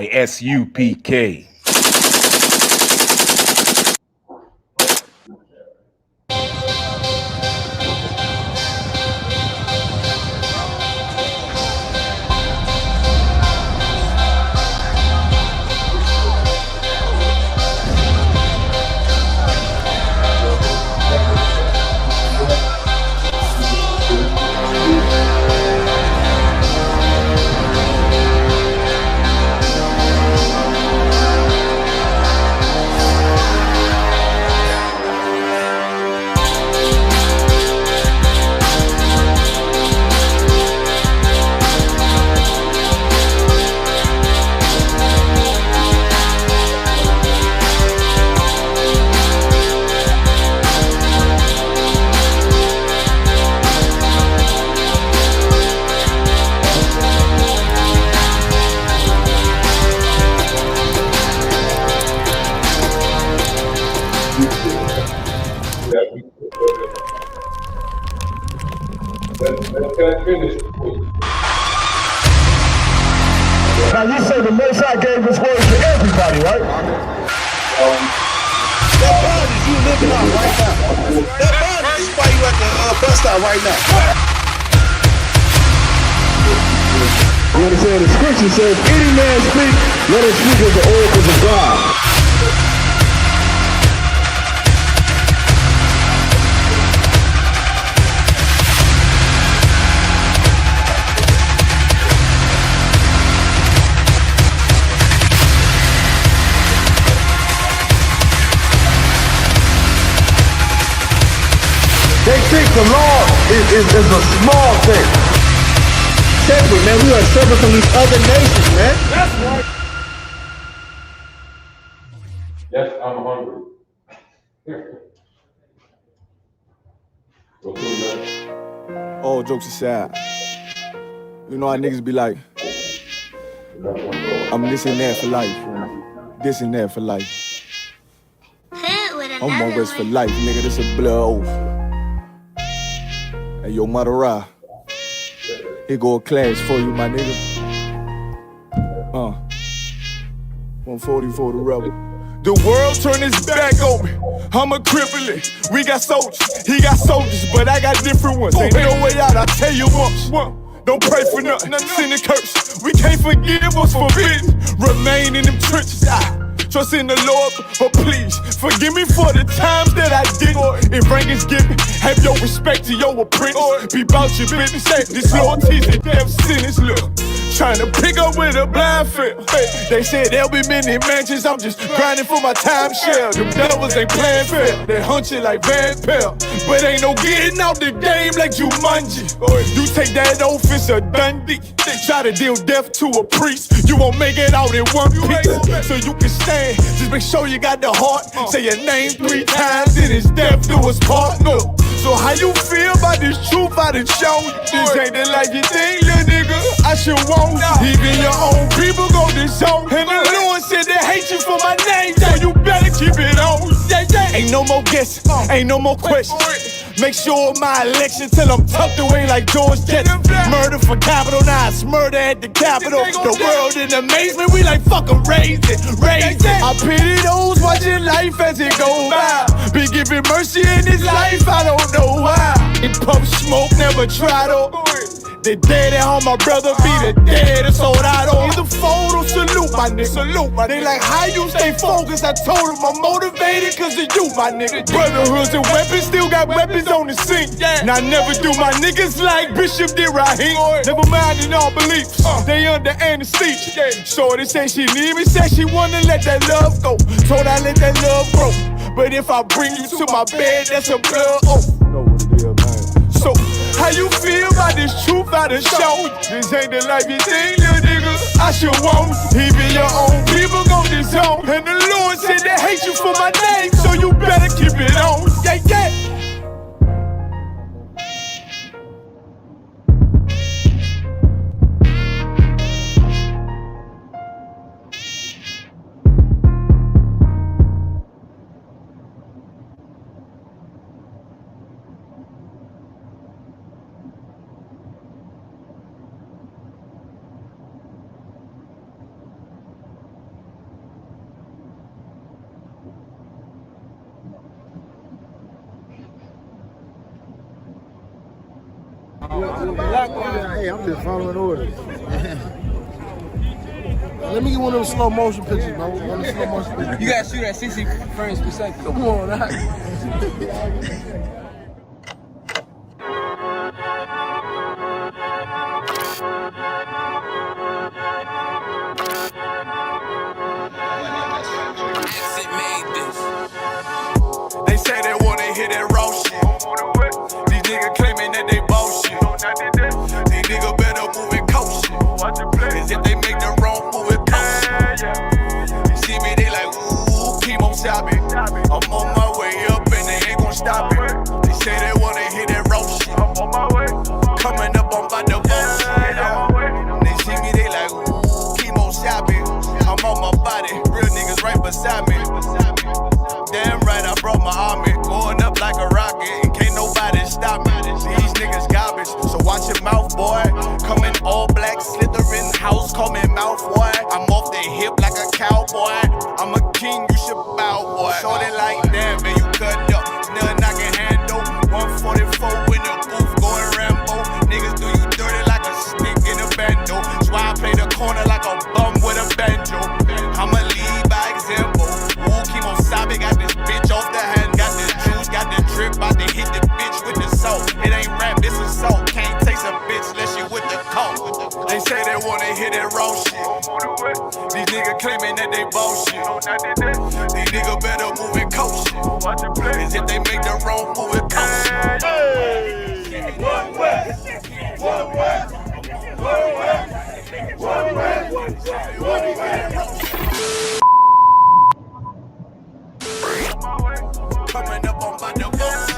SUPK. Now you say the Most High gave His word to everybody, right? That bondage you living out right now. That bondage is why you at the bus stop right now. You understand? The scripture says, any man speak, let him speak of the oracles of God. They think the law is a small thing. Separate, man. We are separate from these other nations, man. That's right. Yes, I'm hungry. Go to the All jokes aside, you know how niggas be like, I'm this and that for life, this and that for life. I'm on West for life, nigga, this a blood oath. Hey, yo, Madara, here go a class for you, my nigga. 140 for the rebel. The world turned its back on me. I'm a cripple. We got soldiers, he got soldiers, but I got different ones. Ain't no way out, I tell you once. Don't pray for nothing, sin and curse. We can't forgive what's forbidden. Remain in them trenches. Trust in the Lord, but please forgive me for the times that I didn't. If rank is given, have your respect to your apprentice. Be about your business. This loyalty's a damn sentence. Look, trying to pick up with a blind field. They said there'll be many mansions. I'm just grinding for my time share. Them devils ain't playing fair. They hunt you like Van Pelt, but ain't no getting out the game like Jumanji. You take that oath, it's a Dundee. Try to deal death to a priest, you won't make it out in one piece. So you can stand, just make sure you got the heart. Say your name 3 times, then it's death do us part. No. So how you feel about this truth I done shown you? This ain't the life you think, little nigga. I should want even your own people go disown. And the Lord said they hate you for my name, so you better keep it on. Ain't no more guessing, ain't no more questions. Make sure my election till I'm tucked away like George Jetson. Murder for capital, now it's murder at the Capitol. The world in amazement, we like fuck 'em, raise it, raise it. I pity those watching life as it go by. Be giving mercy in this life, I don't know why. In puff smoke, never try to. The dead at home, my brother be the dead, it's all I don't. Either fold or salute, my nigga. Salute, my nigga. They like, how you stay focused? I told them I'm motivated cause of you, my nigga. Brotherhoods and weapons, still got weapons on the scene. And I never do my niggas like Bishop did Raheem. Never mind in all beliefs, they under anesthesia. Shorty say she need me, said she wanna let that love go. Told I let that love grow. But if I bring you to my bed, that's a blood oath. So, how you feel about this truth I done shown you? This ain't the life you think, little nigga. I should want even your own people gon' disown. And the Lord said they hate you for my name, so you better keep it on. Yeah, yeah. Hey, I'm just following orders. Let me get one of those slow motion pictures, bro. One of the slow motion pictures. You gotta shoot at 60 frames per second. Come on, that. They say they wanna hear that raw shit. These niggas claiming that they bullshit. These niggas better move and coach shit. Cause if they make the wrong move, it coach shit. You see me, they like, ooh, chemo shopping. I'm on my way up and they ain't gon' stop it. They say they wanna hear that raw shit. Coming up, I'm about to bullshit. They see me, they like, ooh, chemo shopping. I'm on my body, real niggas right beside me. Damn right, I brought my army. Going up like a rocket, and can't nobody stop me. These niggas garbage, so watch your mouth, boy. Coming all black, slithering house, call me mouth, boy. I'm off the hip like a cowboy. I'm a king, you should bow, boy. Shorty like that, man, you cut up. Nothing I can handle. 144 in the booth, going Rambo. Niggas do you dirty like a stick in a bando. That's why I play the corner like a bum with a banjo. I'ma lead by example. Ooh, chemo sabe, got this bitch off the hand. Got this juice, got the drip, about to hit the bitch with the salt. It ain't rap, this is salt. Can't taste a bitch unless you with the coke. They say they wanna hear that raw shit. These niggas claiming that they bullshit. These niggas better move and coach shit. Cause if they make the wrong move, it coach shit. Hey! One way! One way! One way! One way! One way! Coming up on my bullshit.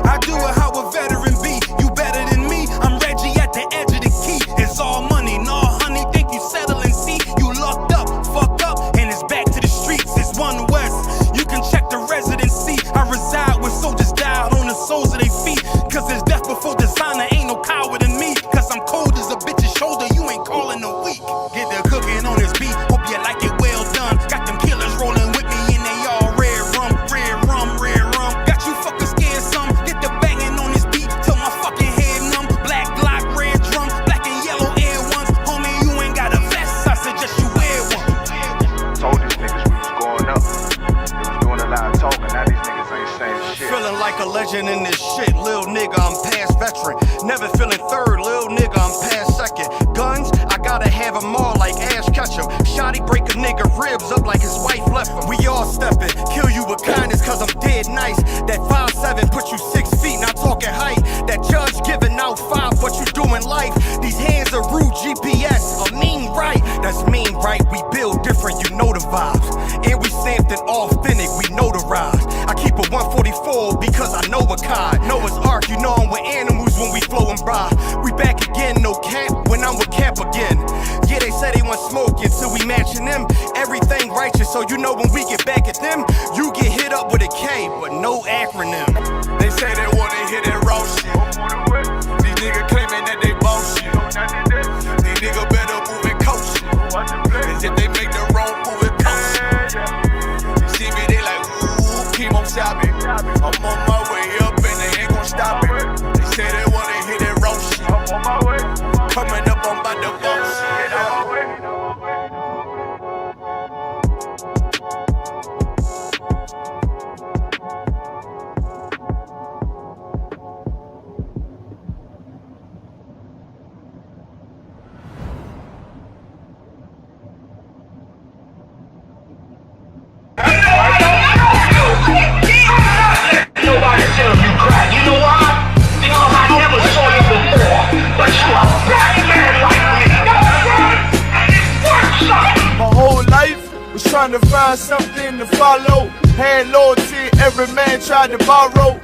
I do it how a veteran be. You better than me. I'm Reggie at the edge of the key. It's all money, no honey. Think you settling? See, you locked up, fucked up, and it's back to the streets. It's One West. You can check the residency. I reside with soldiers died on the soles of their feet. Cause it's death before designer. Ain't no coward in me. Cause I'm cold as a bitch's shoulder. You ain't calling a week. Get the cooking on this beat. Hope you like it well done. Got them killers rolling with me and they all red rum, red rum, red rum. Got you fuckers scared some. Get the banging on this beat till my fucking head numb. Black Glock, red drum, black and yellow air ones. Homie, you ain't got a vest. I suggest you wear one. Told these niggas we was going up. They was doing a lot of talking. Now these niggas ain't saying shit. Feeling like a legend in this shit. Lil nigga, I'm past veteran. Never feeling third. Lil nigga, I'm past second. Guns, I gotta have them all like Ash Ketchum. Shotty break a nigga ribs up like his wife left him. We all steppin'. Kill you with kindness cause I'm dead nice. That 5'7" put you 6 feet, not talking height. That judge giving out 5, but you doing life. These hands are rude GPS. A mean right. That's mean right. We build different, you know the vibes. And we stamped it authentic, we notarized. I keep a 144 because I know a kind. Noah's Ark, you know I'm with animals when we flowing by. We back again, no cap, when I'm with Cap again. Yeah, they say they want smoke until we matching them. Everything righteous, so you know when we get back at them, you get hit up with a K, but no acronym. They say they wanna hear that raw shit. These niggas claiming that they bullshit. These niggas better move and coach shit. Cause if they make the wrong move, it coach shit. You see me, they like, ooh, chemo shopping. I'm on my way up and they ain't gon' stop it. They say they wanna hear that raw shit. Coming up, I'm about to bullshit. Nobody tell you cry. You know why? Because I never saw you before. But you a black man like me. And it works out. My whole life was trying to find something to follow. Had loyalty, every man tried to borrow.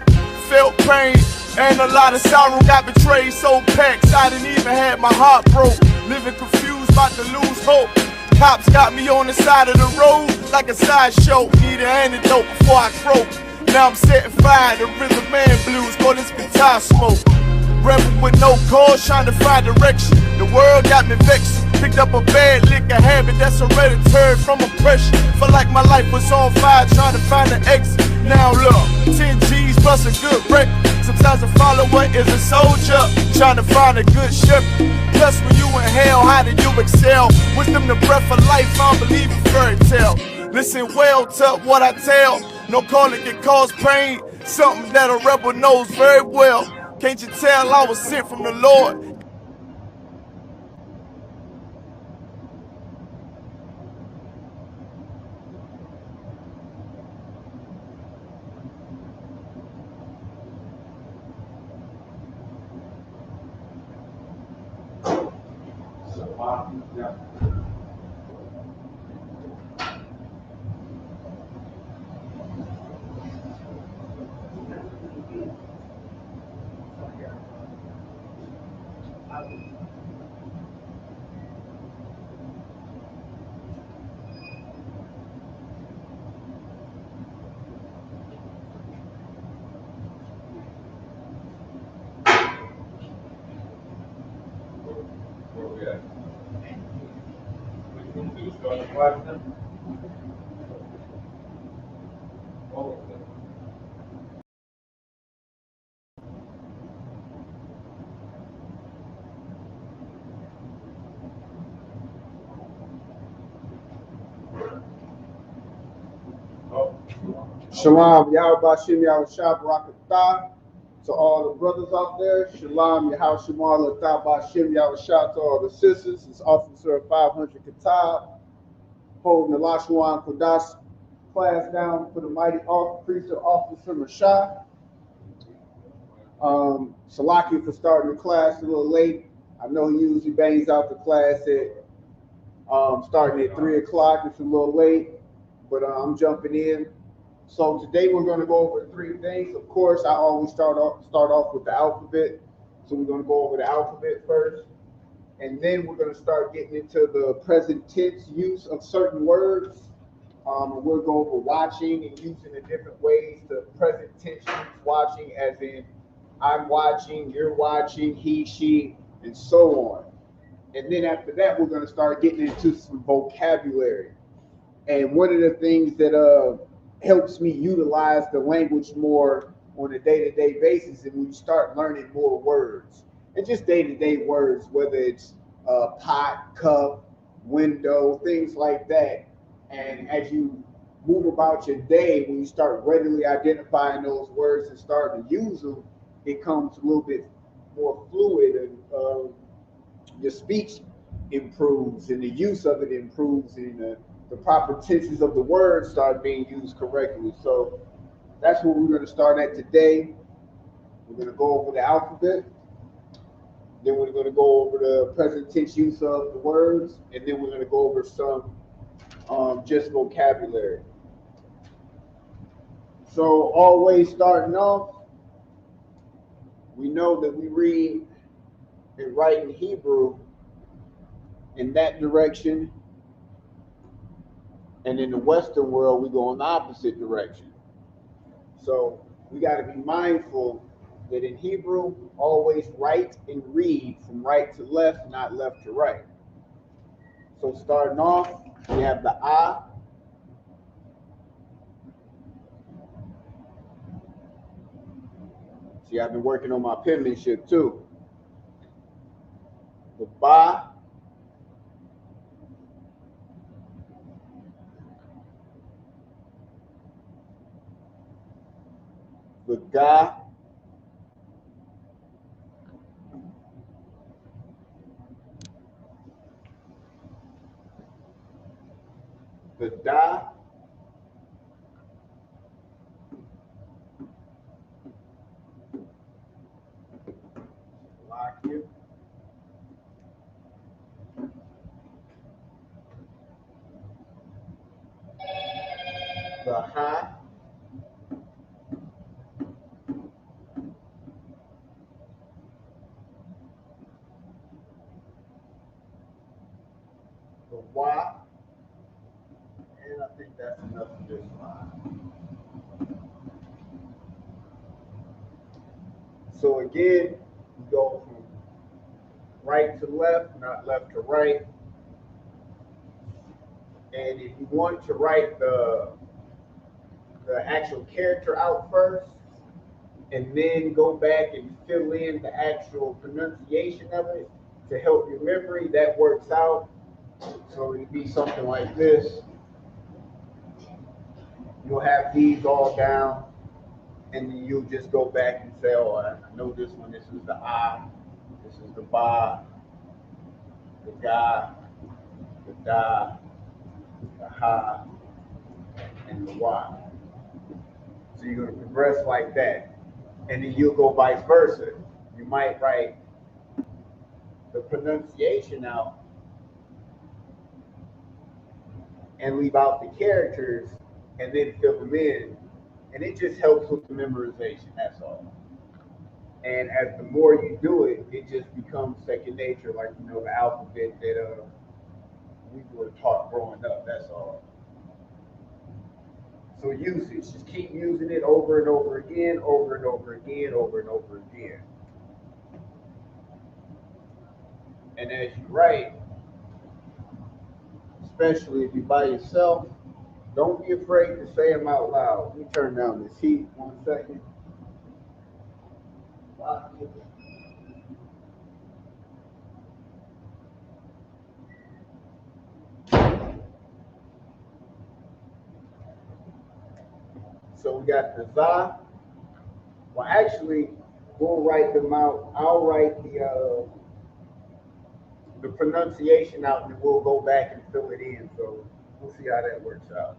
Felt pain and a lot of sorrow. Got betrayed, sold packs, I didn't even have my heart broke. Living confused, about to lose hope. Cops got me on the side of the road like a sideshow. Need an antidote before I croak. Now I'm setting fire to rhythm man blues, call this guitar smoke. Rebel with no cause, trying to find direction. The world got me vexed. Picked up a bad liquor habit that's hereditary from oppression. Felt like my life was on fire, trying to find an exit. Now look, 10 G's plus a good wreck. Some Sometimes a follower is a soldier trying to find a good shepherd. Plus, when you in hell, how do you excel? Wisdom, the breath of life, I don't believe in fairy tale. Listen well to what I tell. No calling can cause pain. Something that a rebel knows very well. Can't you tell I was sent from the Lord? Shalom, Yahweh Shem Yahweh Barakatah. To all the brothers out there, Shalom, Yahweh Shemal Atah Bashem Yahweh to all the sisters. It's Officer 500 Katab, holding the La-Sha-Wan Kodash class down for the mighty priest of Officer La-Sha. Salaki for starting the class a little late. I know he usually bangs out the class at starting at 3 o'clock. It's a little late, but I'm jumping in. So today we're going to go over 3 things. Of course, I always start off with the alphabet. So we're going to go over the alphabet first. And then we're going to start getting into the present tense use of certain words. We'll go over watching and using the different ways the present tense use watching, as in I'm watching, you're watching, he, she, and so on. And then after that, we're going to start getting into some vocabulary. And one of the things that helps me utilize the language more on a day-to-day basis, and when you start learning more words, and just day-to-day words, whether it's pot, cup, window, things like that. And as you move about your day, when you start readily identifying those words and start to use them, it comes a little bit more fluid, and your speech improves, and the use of it improves, and the proper tenses of the words start being used correctly. So that's what we're going to start at today. We're going to go over the alphabet. Then we're going to go over the present tense use of the words. And then we're going to go over some just vocabulary. So always starting off, we know that we read and write in Hebrew in that direction. And in the Western world, we go in the opposite direction. So we got to be mindful that in Hebrew, always write and read from right to left, not left to right. So starting off, we have the A. See, I've been working on my penmanship too. The Ba. The Ga. The Da. Lock you. The Ha. The Wa. And I think that's enough for this line. So again, we go from right to left, not left to right. And if you want to write the actual character out first, and then go back and fill in the actual pronunciation of it to help your memory, that works out. So it'd be something like this. You'll have these all down, and then you'll just go back and say, oh, I know this one. This is the I, this is the ba, the ga, the da, the ha, and the wa. So you're going to progress like that. And then you'll go vice versa. You might write the pronunciation out and leave out the characters and then fill them in. And it just helps with the memorization, that's all. And as the more you do it, it just becomes second nature, like, you know, the alphabet that we were taught growing up, that's all. So usage, just keep using it over and over again, over and over again, over and over again. And as you write, especially if you're by yourself, don't be afraid to say them out loud. Let me turn down this heat 1 second. So we got the za. Well, actually, we'll write them out. I'll write the pronunciation out, and then we'll go back and fill it in. So we'll see how that works out.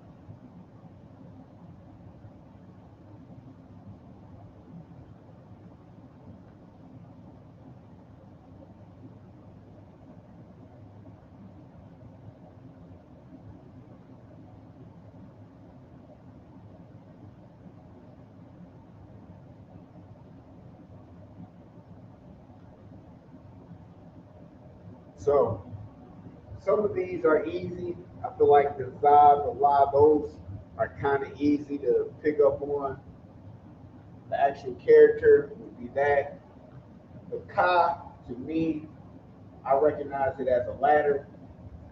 So some of these are easy. I feel like the za, the la, those are kind of easy to pick up on. The actual character would be that. The ka, to me, I recognize it as a ladder.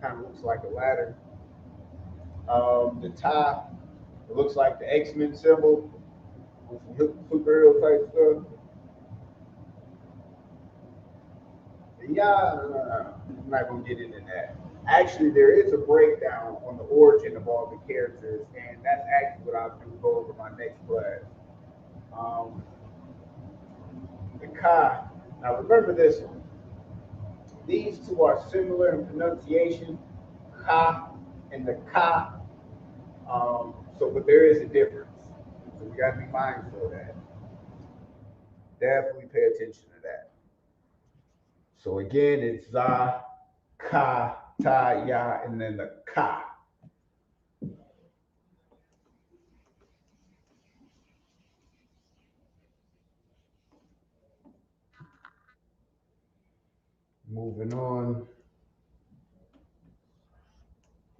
Kind of looks like a ladder. The ta, it looks like the X-Men symbol with some superhero type stuff. Yeah, I'm not gonna get into that. Actually, there is a breakdown on the origin of all the characters, and that's actually what I'll do go over my next class. The ka. Now remember this one. These two are similar in pronunciation, ka and the ka. But there is a difference. So we gotta be mindful of that. Definitely pay attention to that. So again, it's za, ka, ta, ya, and then the ka. Moving on.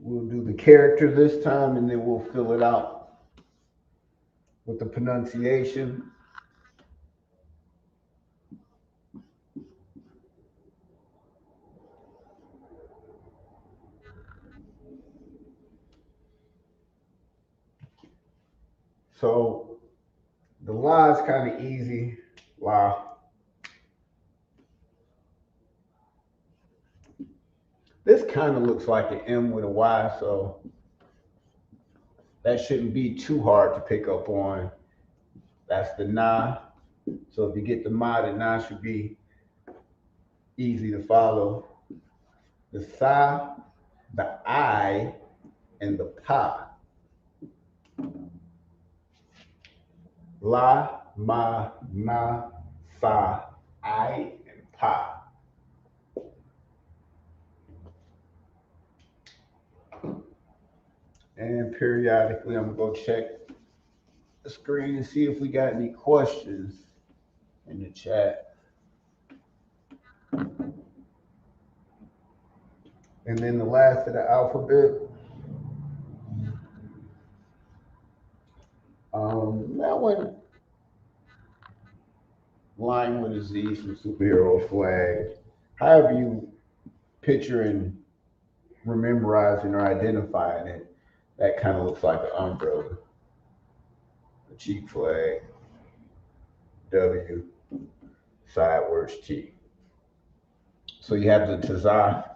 We'll do the character this time, and then we'll fill it out with the pronunciation. So the la is kind of easy. La. This kind of looks like an M with a Y, so that shouldn't be too hard to pick up on. That's the na. So if you get the ma, the na should be easy to follow. The sa, the I, and the pa. La, ma, na, sa, I, and pa. And periodically, I'm gonna go check the screen and see if we got any questions in the chat. And then the last of the alphabet. That one, line with a Z from superhero flag. However you picture and memorizing or identifying it, that kind of looks like an umbrella, a cheek flag. W, sidewards T. So you have the tazah.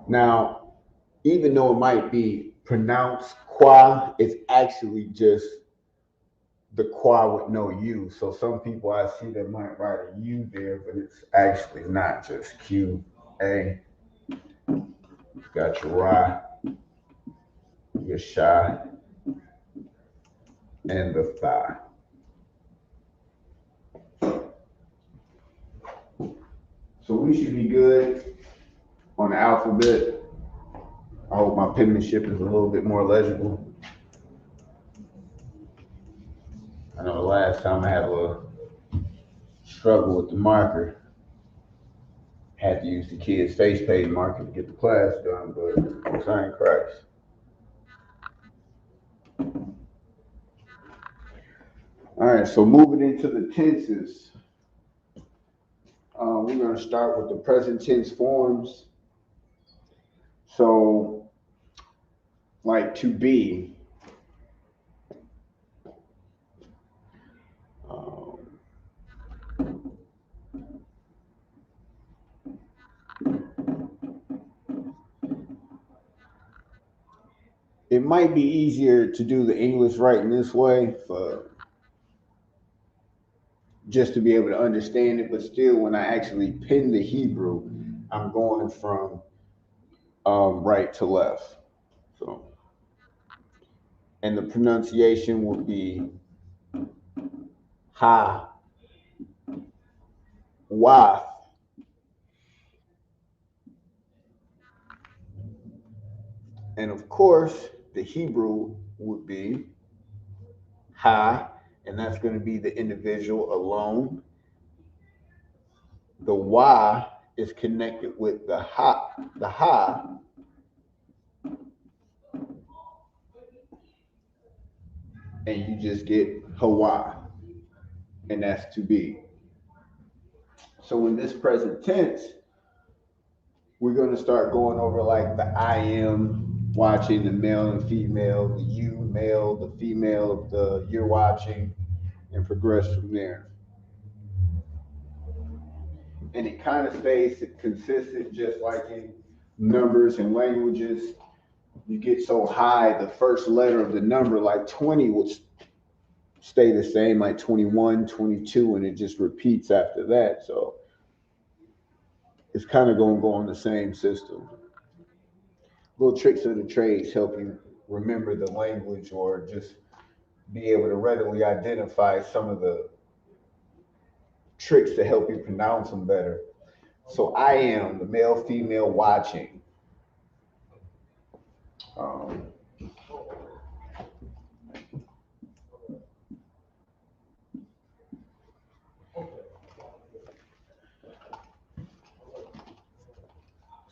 Now, even though it might be pronounced qua, it's actually just the qua with no U. So some people I see that might write a U there, but it's actually not, just Q, A. You've got your Ra, your Sha, and the Tha. So we should be good on the alphabet. I hope my penmanship is a little bit more legible. I know the last time I had a little struggle with the marker. Had to use the kid's face page marker to get the class done, but thank Christ. All right, so moving into the tenses. We're going to start with the present tense forms. So, like to be. It might be easier to do the English writing this way for just to be able to understand it, but still when I actually pen the Hebrew, I'm going from right to left. So, and the pronunciation would be ha, wa. And of course, the Hebrew would be ha, and that's going to be the individual alone. The wa is connected with the ha, and you just get Hawa, and that's to be. So in this present tense, we're going to start going over like the I am watching, the male and female, the you male, the female of the you're watching, and progress from there. And it kind of stays consistent, just like in numbers and languages. You get so high, the first letter of the number, like 20, would stay the same, like 21, 22, and it just repeats after that. So it's kind of going to go on the same system. Little tricks of the trades help you remember the language or just be able to readily identify some of the tricks to help you pronounce them better. So I am the male, female watching.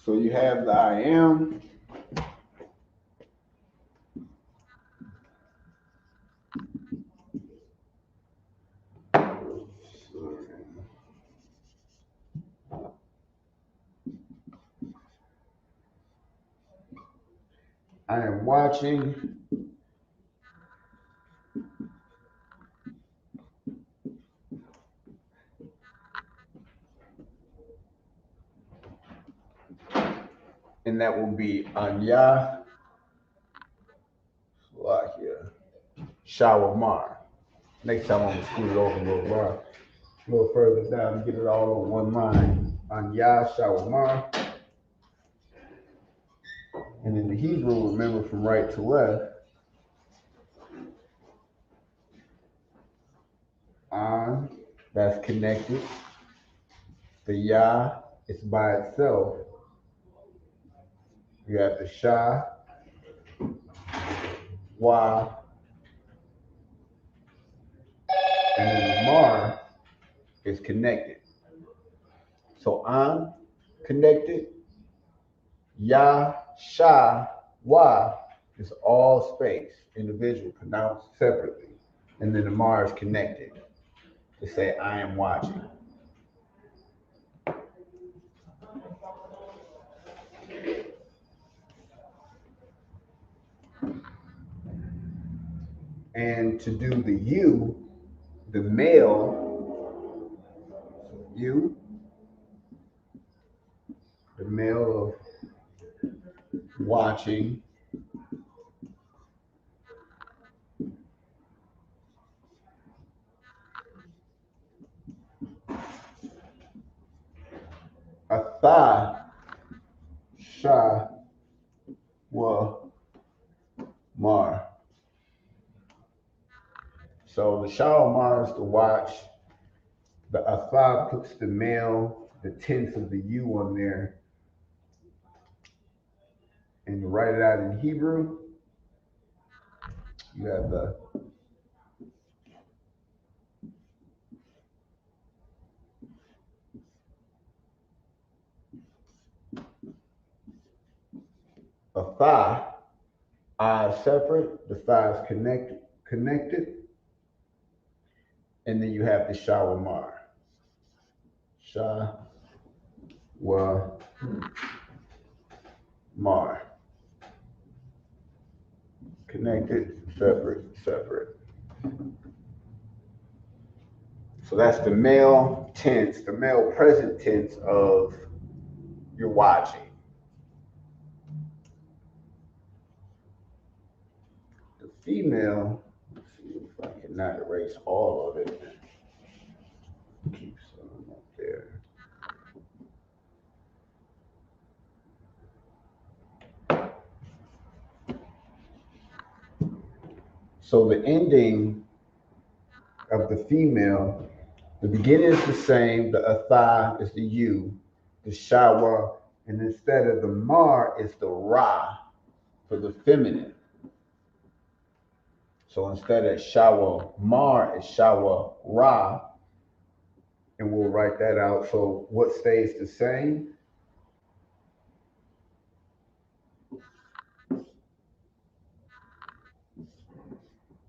So you have the I am. I am watching. And that will be Anya, Slakia, Shawamar. Next time I'm going to scoot it over a little further down to get it all on one line. Anya, Shawamar. And in the Hebrew, remember from right to left, An, that's connected. The Ya is by itself. You have the Sha, Wa, and then the Mar is connected. So An, connected. Ya, Sha, Wa is all space, individual, pronounced separately. And then the Mar is connected to say, I am watching. And to do the U, the male, U, the male of watching, a thigh, Sha, Wa, Mar. So the Sha Mar is to watch. The Atha puts the male, the tense of the U on there, and to write it out in Hebrew, you have the Atha, I is separate, the thigh is connected, and then you have the Shawamar. Sha, Wa, Mar. Connected, separate. So that's the male tense, the male present tense of you're watching. The female, let's see if I cannot erase all of it. Keep some up there. So the ending of the female, the beginning is the same, the Atha is the U, the Shawa, and instead of the Mar, it's the Ra for the feminine. So instead of Shawa Mar, it's Shawa Ra, and we'll write that out. So what stays the same?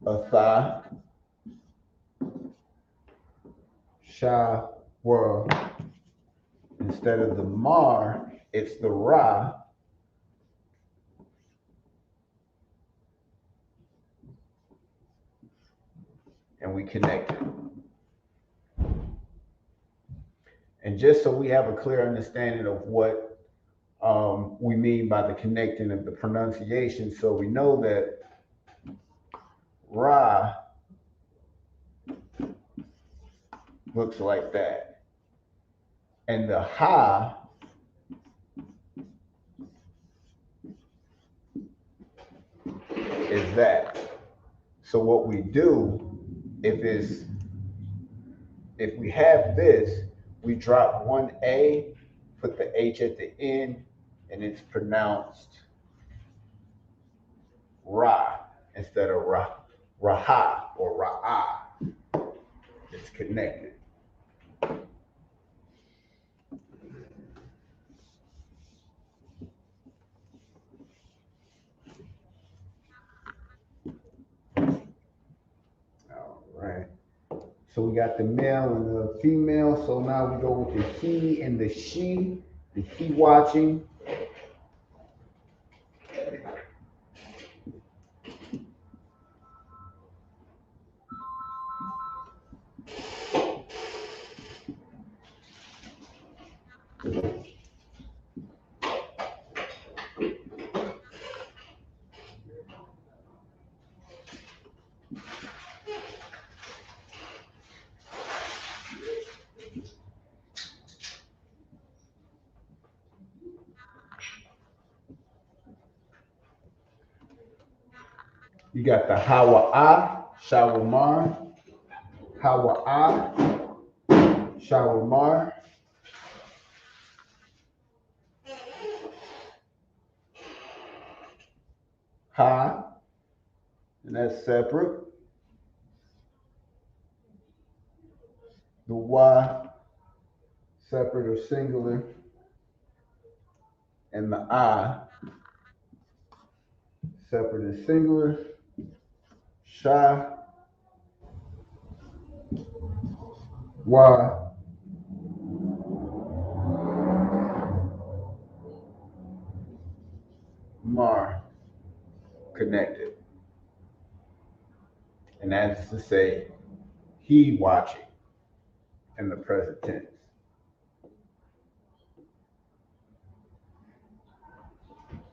Atha, Shawa. Instead of the Mar, it's the Ra. And we connect it. And just so we have a clear understanding of what we mean by the connecting of the pronunciation, so we know that Ra looks like that. And the Ha is that. So what we do, if we have this, we drop one A, put the H at the end, and it's pronounced Ra instead of Raha or Ra'ah. It's connected. All right. So we got the male and the female. So now we go with the he and the she. The he watching. You got the Hawa'ah, Shawamar, Hawa'ah, Shawamar. Ha, and that's separate. The Wa, separate or singular. And the I, separate and singular. Sha, Wa, Mar, connected. and that is to say he watching in the present tense.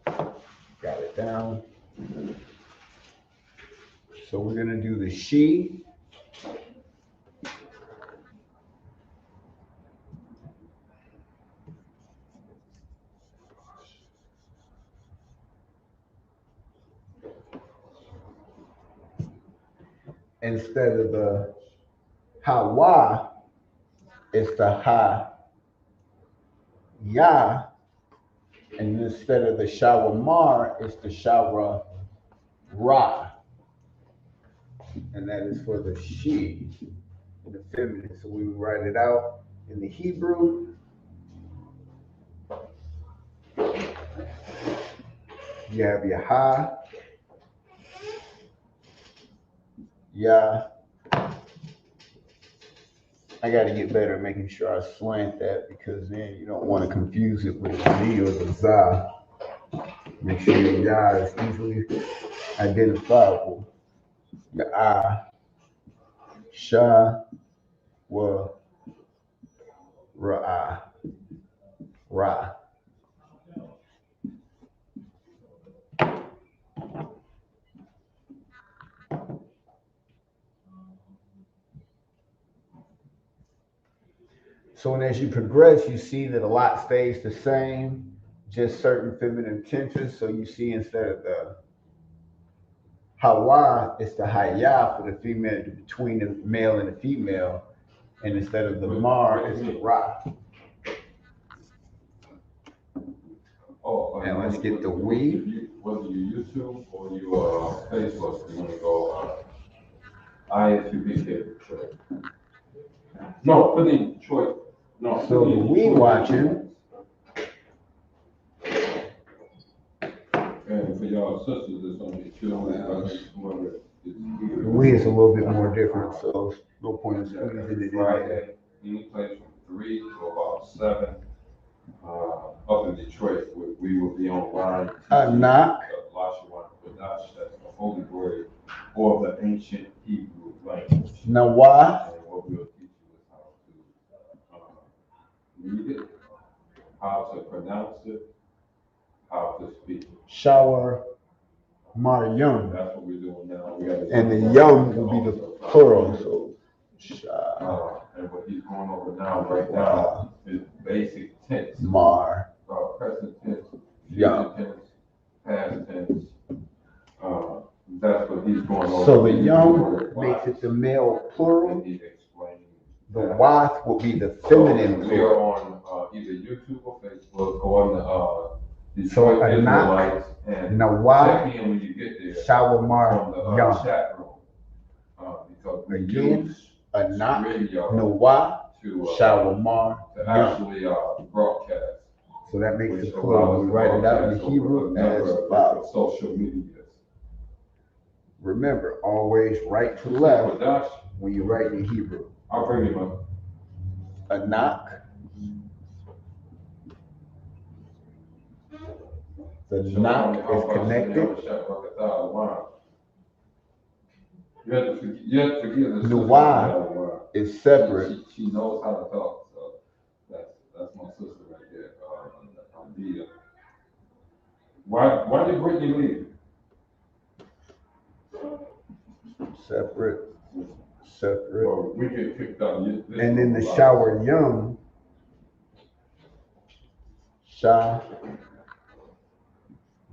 Got it down. So we're gonna do the she. Instead of the hawa, it's the ha ya, and instead of the shawamar, it's the shawra ra, and that is for the she, the feminine. So we write it out in the Hebrew. You have your ha, ya. I got to get better at making sure I slant that, because then you don't want to confuse it with the Z or the za. Make sure your ya is easily identifiable. Your ah, sha, wa, ra, ra. So as you progress, you see that a lot stays the same, just certain feminine tenses. So you see instead of the hawa, it's the haya for the female, between the male and the female. And instead of the mar, it's the ra. Oh, and let's get the we. Whether you YouTube or you Facebook, you want to go ISUBK Detroit. No, put in Detroit. No. So the we watching. And for y'all sisters, it's only two. The we is a little bit more different, so no point in squeezing it in there. Friday, any place from 3 to about 7. Up in Detroit, we will be online. Knock. La-Sha-Wan, that's the holy word or the ancient Hebrew language. Now why? And what we'll teach you is how to read it, how to pronounce it, how to speak it. Shower Maryam. That's what we're doing now. And the yum will be the plural, so and what he's going over right now is basic tense. Mar. Present tense, Yeah. future tense, past tense. That's what he's going over. So the yum makes it the male plural. The wath will be the feminine We are plural. on either YouTube or Facebook or on the So Detroit a knock, Israelites, and nawah, check in when you get there shower on mar the yum. chat room. Because we Again, use a knock, radio nawah, to shower mar to yum. actually broadcast. So that makes Which it plural. We write it out in allows Hebrew us to as broadcast follows. over social media. Remember, always right to left Production. when you write in Hebrew. I'll bring him up. A knock. The knock is connected. You have to forgive the The Y is separate. She knows how to talk, so that's my sister right there. Anita. Why did Brittany leave? Separate. Well, we get picked up. And then the shower yum. Sha.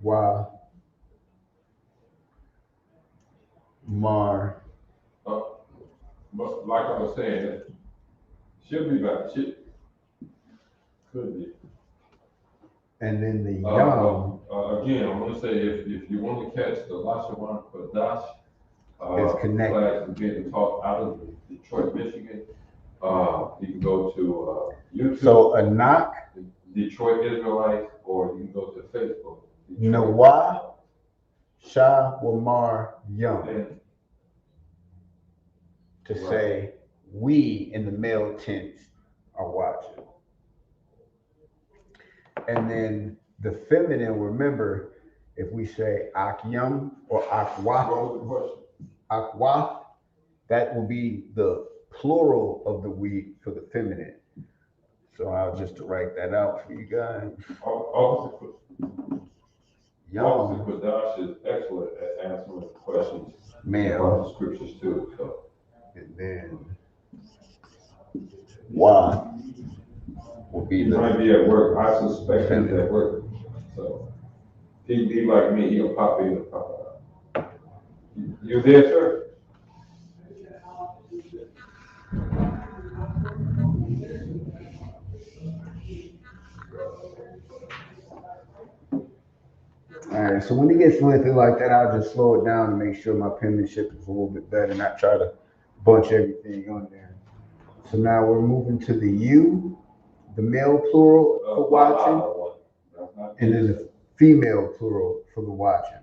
Wa. Mar. But like I was saying, she'll be back. She could be. And then the yum again, I'm gonna say if you want to catch the La-Sha-Wan Kodash is connected. class is being taught out of Detroit, Michigan, you can go to YouTube. So a knock. Detroit Israelites, or you can go to Facebook. Nawah. Sha wa mar yum. To say we in the male tense are watching. And then the feminine, remember, if we say akyum or akwath, that will be the plural of the we for the feminine. So I'll just write that out for you guys. Officer Young Quadash is excellent at answering questions male, about the scriptures too. So. and then Y will be He might be at work. I suspect he's at work. So he be like me. He'll pop in and pop out. You there, sir? All right, so when it gets lengthy like that, I'll just slow it down to make sure my penmanship is a little bit better, not try to bunch everything on there. So now we're moving to the you, the male plural for watching, and then the female plural for the watching.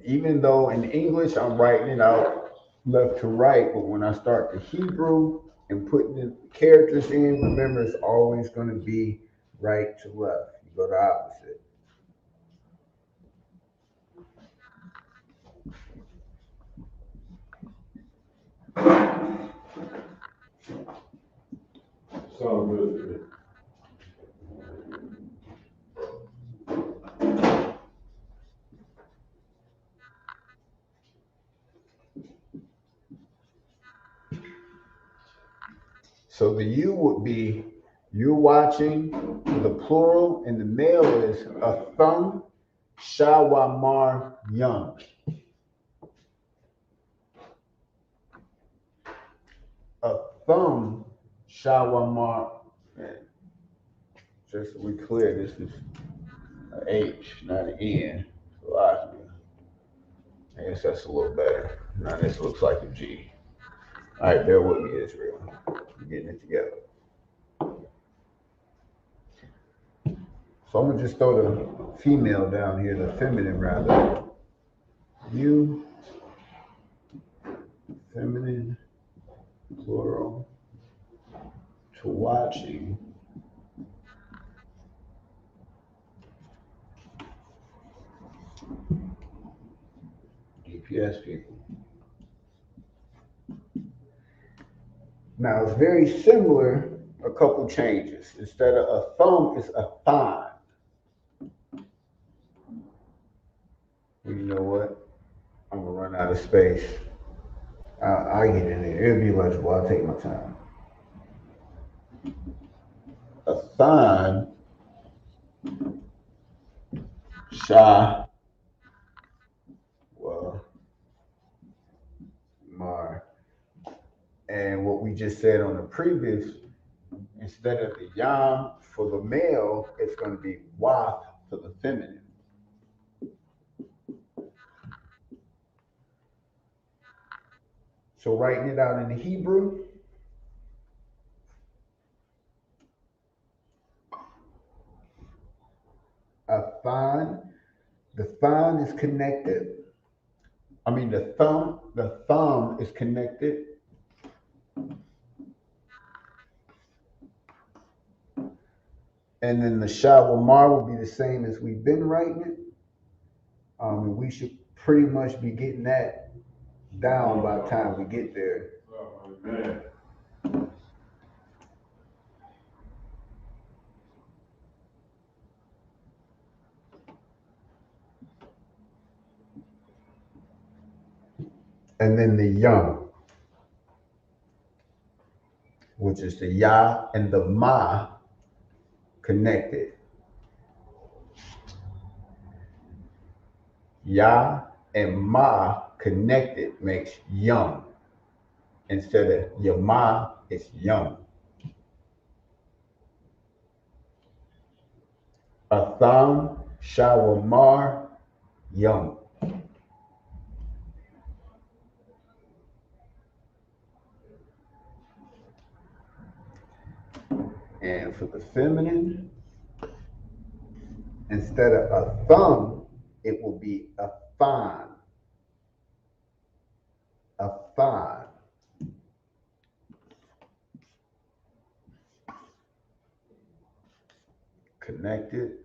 Even though in English I'm writing it out left to right, but when I start the Hebrew and putting the characters in, remember it's always going to be right to left. You go the opposite. Sounds good. So the you would be you're watching, the plural, and the male is a thumb, shawamar young. A thumb, shawamar. Just so we clear, this is an H, not an N. So I guess that's a little better. Now this looks like a G. All right, bear with me, Israel. We're getting it together. So I'm gonna just throw the female down here, the feminine rather. You, feminine, plural, to watching. GPS people. Now it's very similar, a couple changes. Instead of a thumb, it's a thigh. Well, you know what? I'm gonna run out of space. I'll get in there. It'll be legible. I'll take my time. A thigh, sha, well, mar. And what we just said on the previous, instead of the yam for the male, it's going to be waf for the feminine. So writing it out in the Hebrew, a thigh, the thigh is connected. I mean the thumb is connected. And then the shawamar will be the same as we've been writing it. And we should pretty much be getting that down by the time we get there. Oh, man. And then the young, which is the ya and the ma connected. Ya and ma connected makes young. Instead of yama, it's young. Atham, shawamar, young. And for the feminine, instead of a thumb, it will be a fine. A fine. Connected.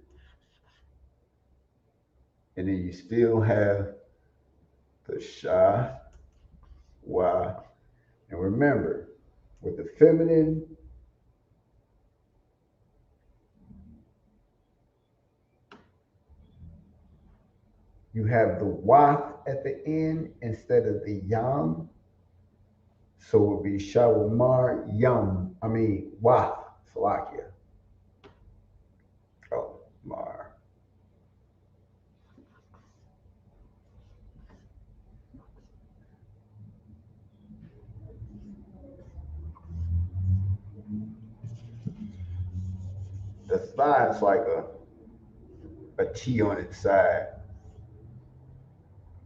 And then you still have the Sha-Wan. And remember, with the feminine, you have the Wath at the end instead of the Yam. So it would be Shawamar Yam. Wath, Salakia. Oh, Mar. The thigh is like a T on its side.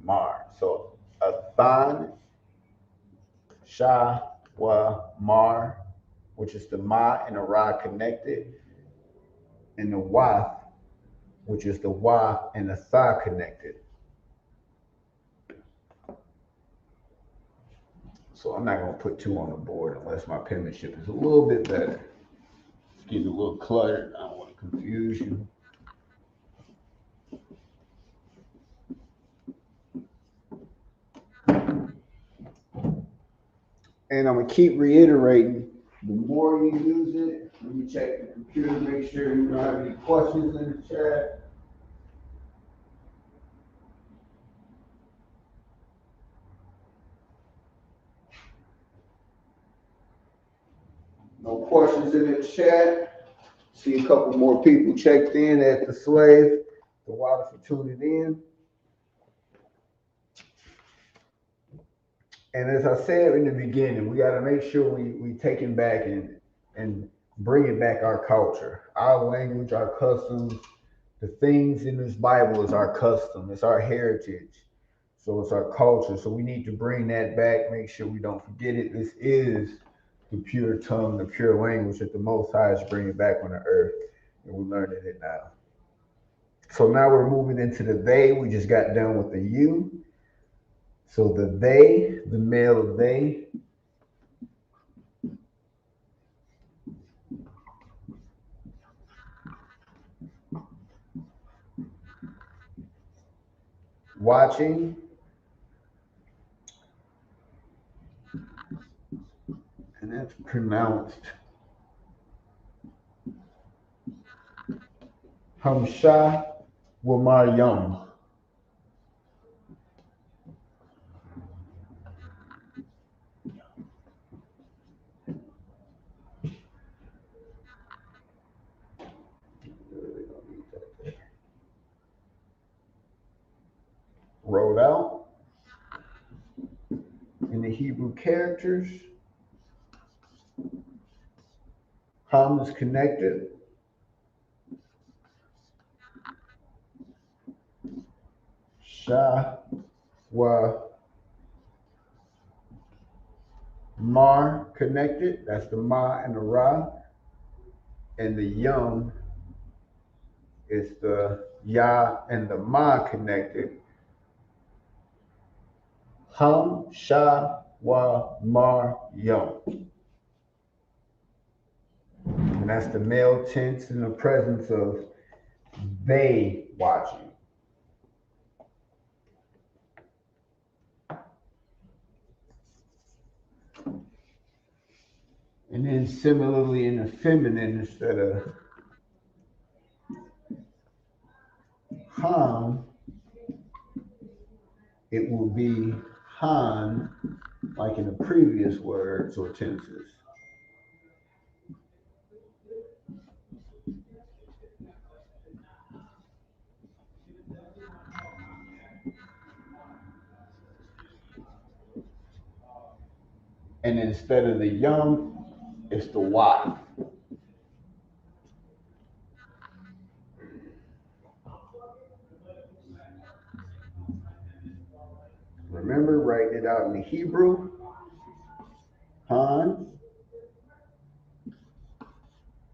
Mar. So a than, Sha-Wa-Mar, which is the Ma and the Ra connected, and the Wath, which is the Wa and the Tha connected. So I'm not going to put two on the board unless my penmanship is a little bit better. It's getting a little cluttered. I don't want to confuse you. And I'm going to keep reiterating, the more you use it, let me check the computer, make sure you don't have any questions in the chat. No questions in the chat. See a couple more people checked in at the slave. The water for tuning in. And as I said in the beginning, we got to make sure we take it back and bring it back our culture, our language, our customs. The things in this Bible is our custom, it's our heritage. So it's our culture. So we need to bring that back, make sure we don't forget it. This is the pure tongue, the pure language that the Most High is bringing back on the earth. And we're learning it now. So now we're moving into the they. We just got done with the you. So the they, the male of they. Watching. And that's pronounced Hamsha Wamayam. Wrote out in the Hebrew characters. Ham is connected. Sha-Wa-Mar connected. That's the Ma and the Ra. And the Yum is the Ya and the Ma connected. Ham, Sha-Wa-Mar, Yum. And that's the male tense in the presence of they watching. And then similarly in the feminine, instead of Ham, it will be Han, like in the previous words or tenses. And instead of the Yum, it's the Y. Remember, writing it out in the Hebrew. Han,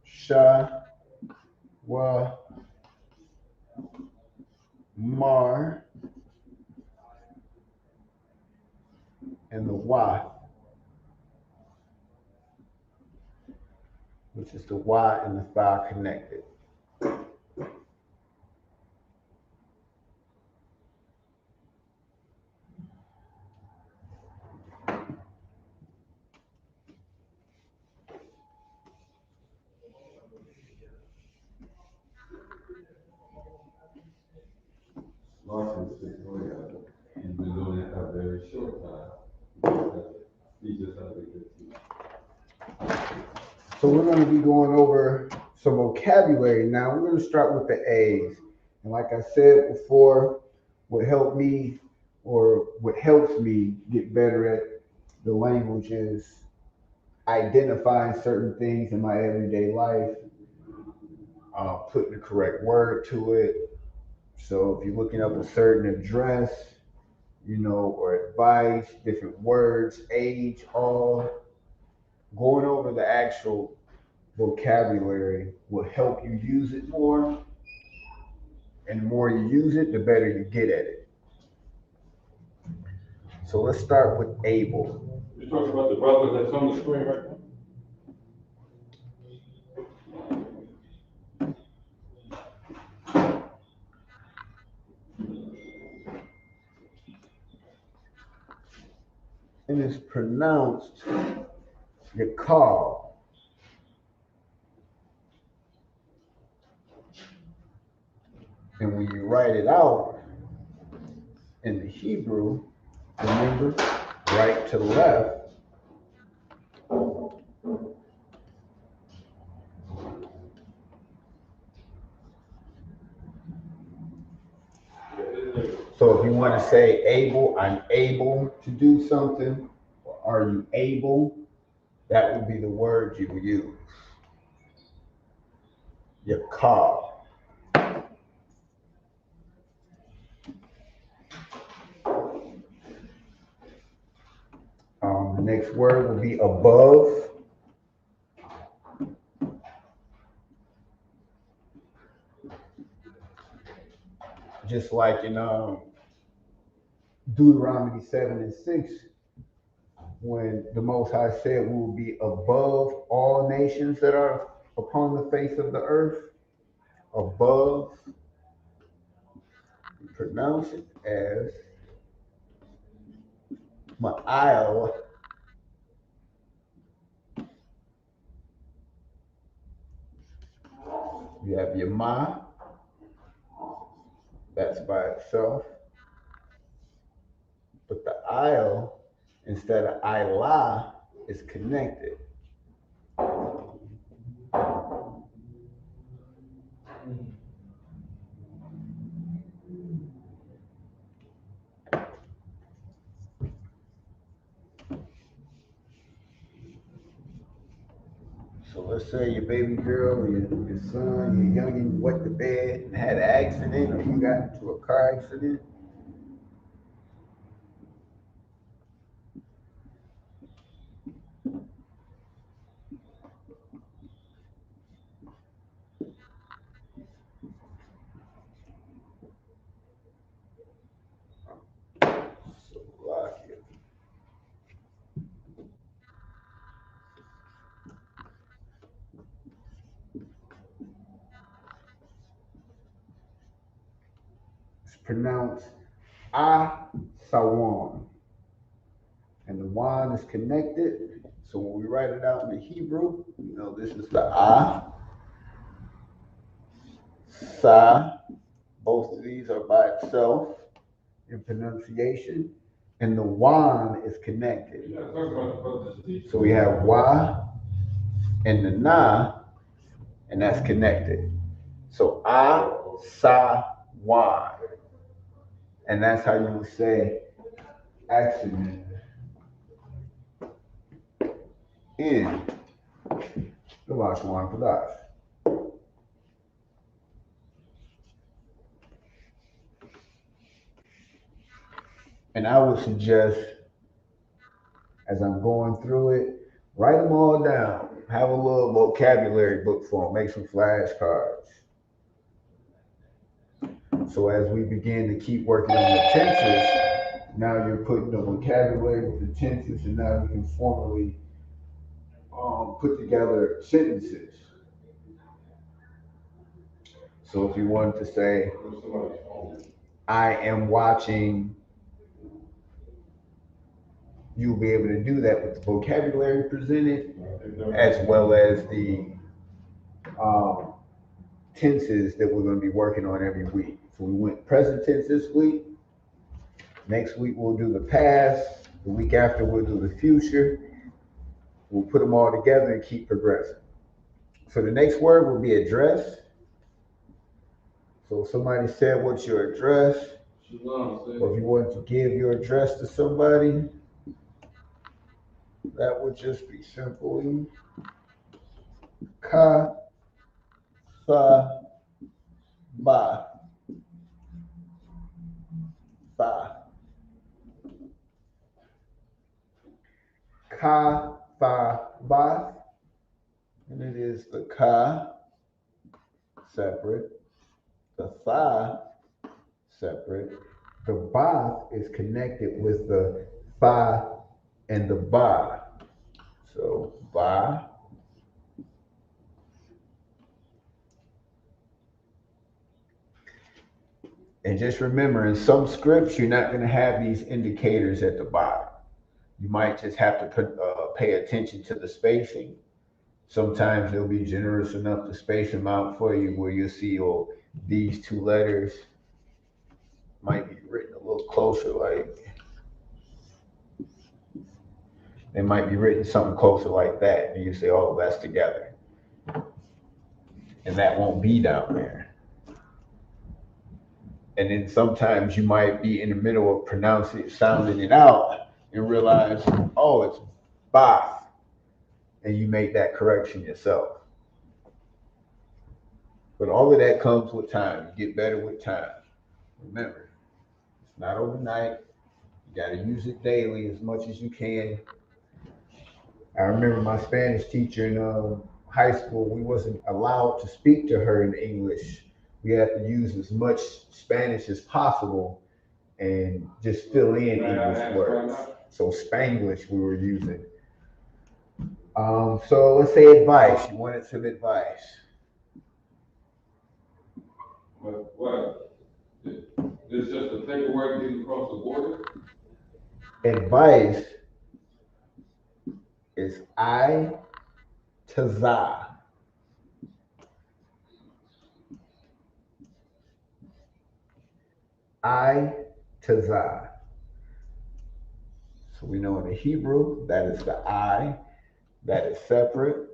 Sha, Wa, Mar, and the Y, which is the Y and the thigh connected. Martin is he's been doing it a very short time. He just has a good teacher. So we're going to be going over some vocabulary now. We're going to start with the A's. And like I said before, what helped me or what helps me get better at the language is identifying certain things in my everyday life, putting the correct word to it. So if you're looking up a certain address, or advice, different words, age, all, going over the actual vocabulary will help you use it more. And the more you use it, the better you get at it. So let's start with able. You're talking about the brother that's on the screen right now? And it's pronounced Yakal. And when you write it out in the Hebrew, remember, right to left. So if you want to say able, I'm able to do something, or are you able, that would be the word you would use. Yakal. The next word will be above. Just like in Deuteronomy 7:6, when the Most High said we will be above all nations that are upon the face of the earth. Above, you pronounce it as Ma'al. You have your Ma, that's by itself. But the aisle, instead of Ilah, is connected. So let's say your baby girl or your son, your youngin' wet the bed and had an accident, or you got into a car accident. So lock it. It's pronounced La-Sha-Wan. And the wan is connected. So when we write it out in the Hebrew, this is the Sa. Both of these are by itself in pronunciation. And the wan is connected. So we have wa and the na, and that's connected. So Sa-Wan. And that's how you would say accident in the La-Sha-Wan Padash. And I would suggest, as I'm going through it, write them all down. Have a little vocabulary book for them. Make some flashcards. So as we begin to keep working on the tenses, now you're putting the vocabulary with the tenses, and now you can formally put together sentences. So if you wanted to say, I am watching, you'll be able to do that with the vocabulary presented, as well as the tenses that we're going to be working on every week. So we went present tense this week. Next week we'll do the past. The week after we'll do the future. We'll put them all together and keep progressing. So the next word will be address. So if somebody said, what's your address? Or if you wanted to give your address to somebody, that would just be simply ka fa ba fa. Ka fa ba, and it is the ka separate, the fa separate. The ba is connected with the fa and the ba. So ba. And just remember, in some scripts, you're not going to have these indicators at the bottom. You might just have to pay attention to the spacing. Sometimes they'll be generous enough to space them out for you where you'll see, oh, these two letters might be written a little closer, like they might be written something closer like that. And you say, oh, that's together. And that won't be down there. And then sometimes you might be in the middle of pronouncing it, sounding it out, and realize, oh, it's ba. And you make that correction yourself. But all of that comes with time. You get better with time. Remember, it's not overnight. You got to use it daily as much as you can. I remember my Spanish teacher in high school, we wasn't allowed to speak to her in English. We had to use as much Spanish as possible and just fill in English words. So Spanglish we were using. So let's say advice. You wanted some advice. What? It's just a paperwork getting across the border? Advice is I to za. I to za. So we know in the Hebrew that is the I, that is separate.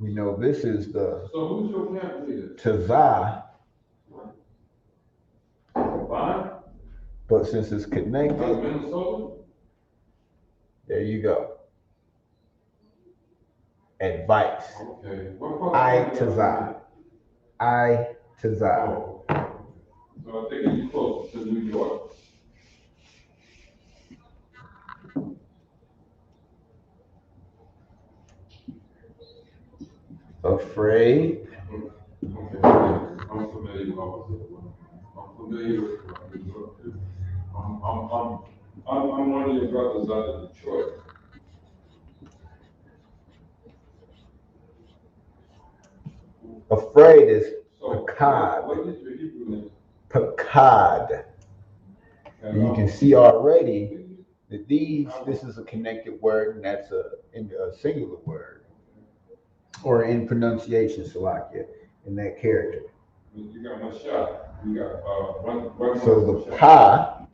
We know this is the So who's your camp leader? to za. Fine. But since it's connected, Minnesota? there you go. Advice. Okay. I to za. I to za. Oh. So I think it's close to New York. Afraid. Okay. I'm familiar with I'm familiar with New York too. I'm one of your brothers out of Detroit. Afraid is So, pakad. what is your Hebrew name? Pakad. And you can see already that this is a connected word, and that's a singular word. Or in pronunciation, Salakia, in that character. You got one shot. You got one. So the pa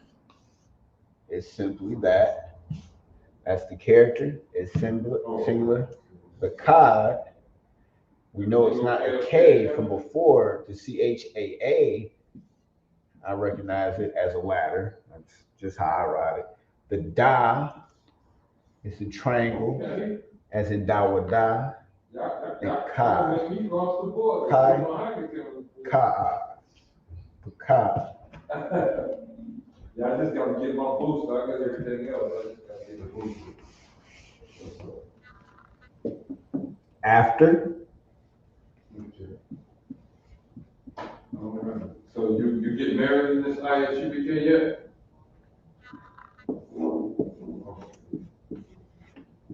is simply that. That's the character. It's singular. The kad, we know it's not a K from before. The CHAA, I recognize it as a ladder. That's just how I write it. The da is a triangle, as in dawada. And ka. Kai. Ka. Ka. Yeah, I just gotta get my boost. I got everything else. I just gotta get the boost. After. Okay. So you ISUBK yet?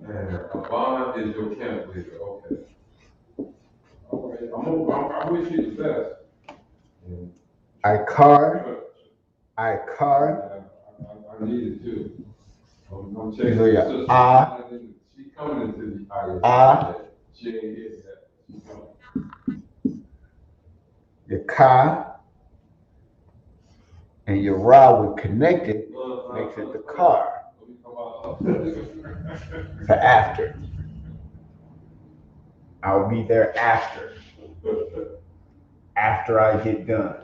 And Abana is your camp leader. Okay. All right. I wish you the best. And I need it too. I'm checking So, your yeah, sister. She coming into the ISUBK. She ain't here yet. She's coming. your Ka and your Ra when connected makes it the car. For after. I'll be there after. After I get done.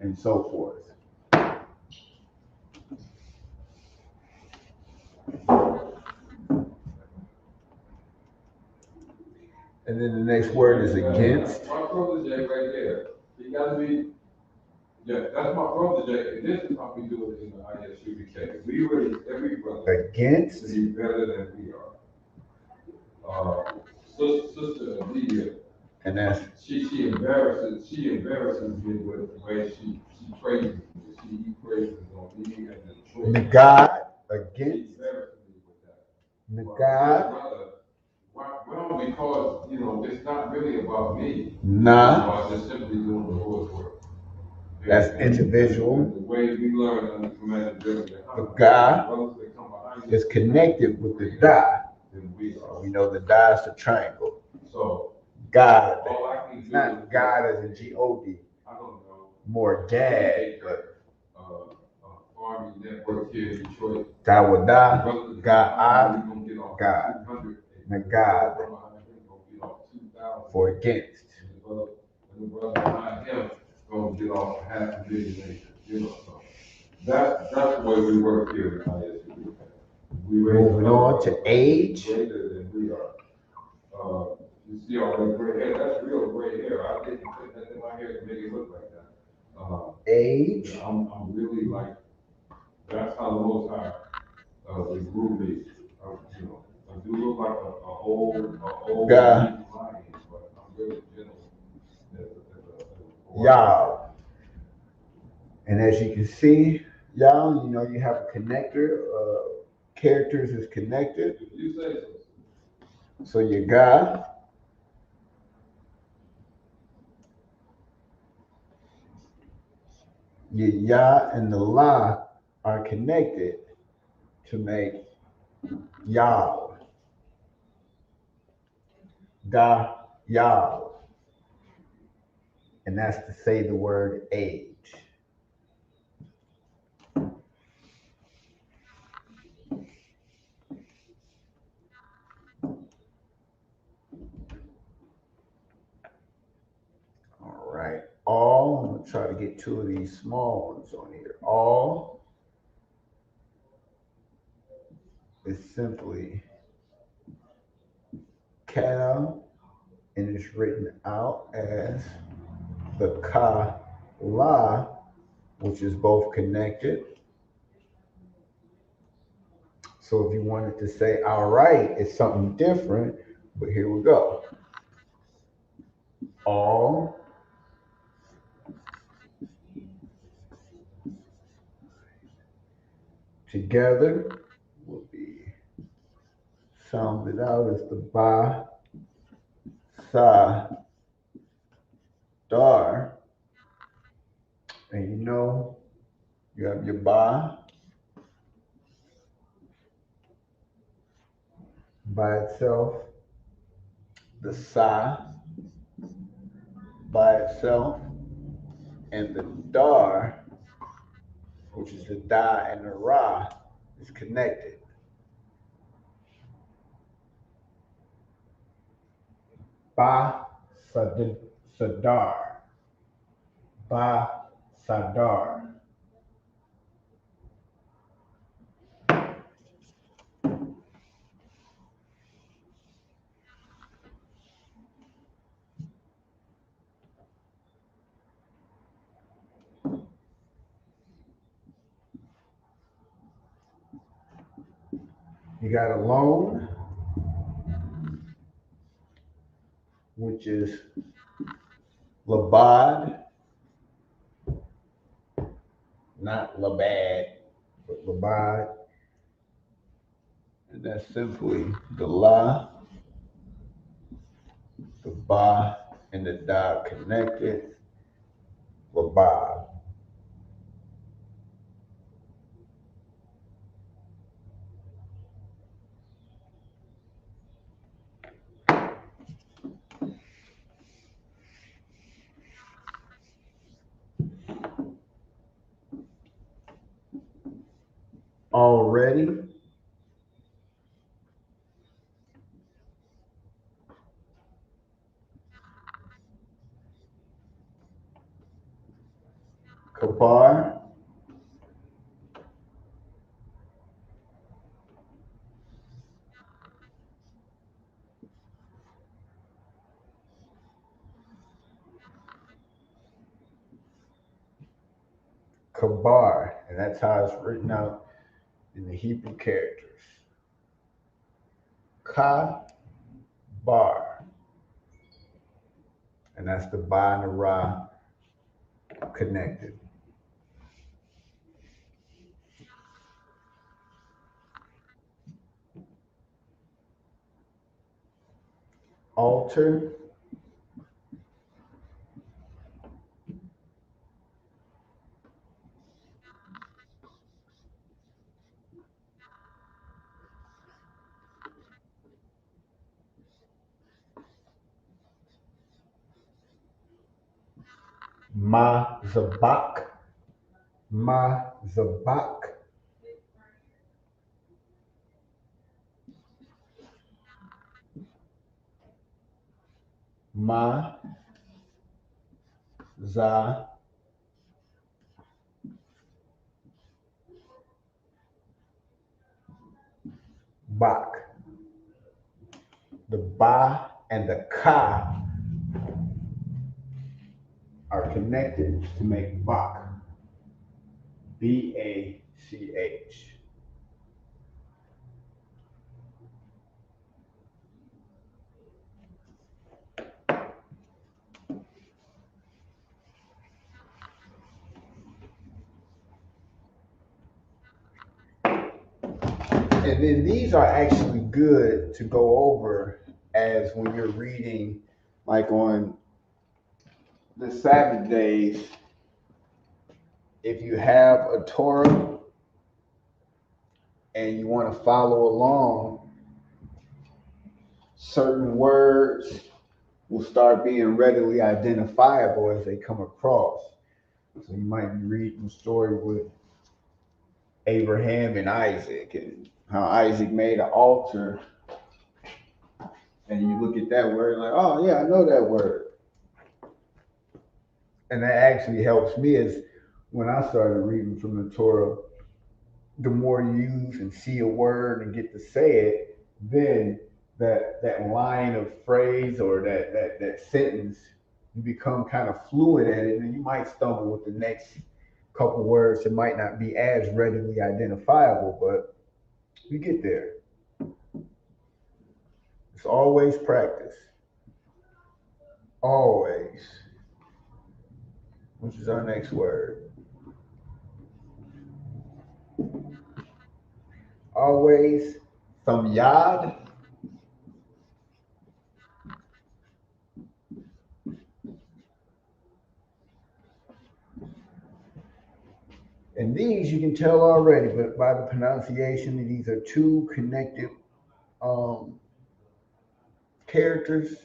And so forth. And then the next word is against. My brother Jay right there. He gotta be. Yeah, that's my brother Jay. And this is how we do it in the ISUBK. We raise every brother Against. to be better than we are. Sister Amelia. And that's she embarrasses me with the way she praises me. She praises on me and the choice. the God against. She embarrasses me with that. The God. Well, because it's not really about me. Nah. I'm just simply doing the Lord's work. That's individual. And the way we learn under command of the God is connected with the Da. We know the Da is the triangle. So God, not God as in G-O-D. I don't know. More Gad, but Army network here in Detroit. Dawada, God, God, Nagad, for against. And the brother behind him gonna get off $500,000 acres, so that's the way we work here in ISU. Moving on to age. Greater than we are. You see all that gray hair, that's real gray hair. I didn't put that in my hair to make it look like that. Age. I'm really like, that's how the Most High they grew me. I do look like a old God. lion, but I'm really gentle. Y'all. And as you can see, y'all, you have a connector. Characters is connected. If you say so. So your God. Your Ya and the La are connected to make Yal. Da Yal. And that's to say the word age. All right. All, I'm going to try to get two of these small ones on here. All is simply Cal, and it's written out as the Ka La, which is both connected. So if you wanted to say, all right, it's something different, but here we go. All together will be sounded out as the Ba, Sa, Dar. And you have your Ba by itself, the Sa by itself, and the Dar, which is the Da and the Ra, is connected. Ba Sadar. Ba Sadar. You got alone, which is Labad, not labad, but labad. And that's simply the la, the ba, and the da connected, labad. Already, kabar, kabar, and that's how it's written out in the Hebrew characters. Ka, bar, and that's the ba and the ra connected. Altar, ma zabak, ma zabak, ma za bak. The ba and the ka are connected to make bak. B-A-C-H. And then these are actually good to go over as when you're reading, like on the Sabbath days, if you have a Torah and you want to follow along, certain words will start being readily identifiable as they come across. So you might be reading a story with Abraham and Isaac and how Isaac made an altar. And you look at that word like, oh yeah, I know that word. And that actually helps me as when I started reading from the Torah, the more you use and see a word and get to say it, then that line of phrase or that sentence, you become kind of fluent at it, and you might stumble with the next couple words that might not be as readily identifiable, but you get there. It's always practice. Always. Which is our next word. Always, some yad. And these you can tell already, but by the pronunciation, these are two connected characters,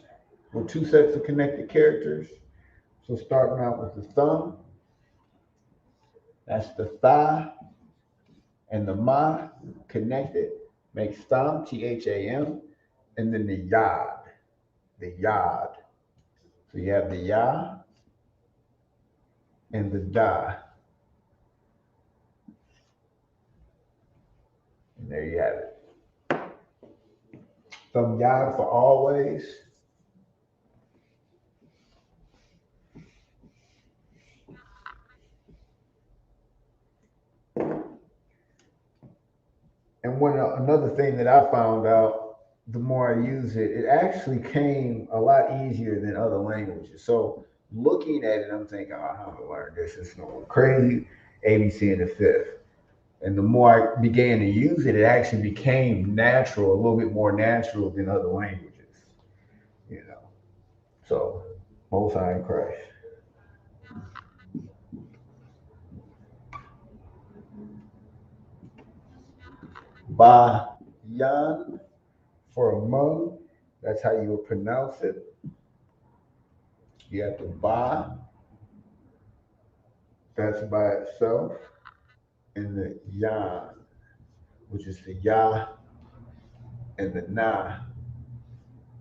or two sets of connected characters. So starting out with the thumb, that's the tha, and the ma connected makes thumb, T-H-A-M, and then the yad, the yad. So you have the ya and the da. And there you have it. Thumb yad for always. And another thing that I found out, the more I use it, it actually came a lot easier than other languages. So looking at it, I'm thinking, oh, I have to learn this. It's going crazy. ABC in the fifth. And the more I began to use it, it actually became natural, a little bit more natural than other languages, you know. So, Most High in Christ. Bayan for among, that's how you would pronounce it. You have the ba, that's by itself, and the yan, which is the ya and the na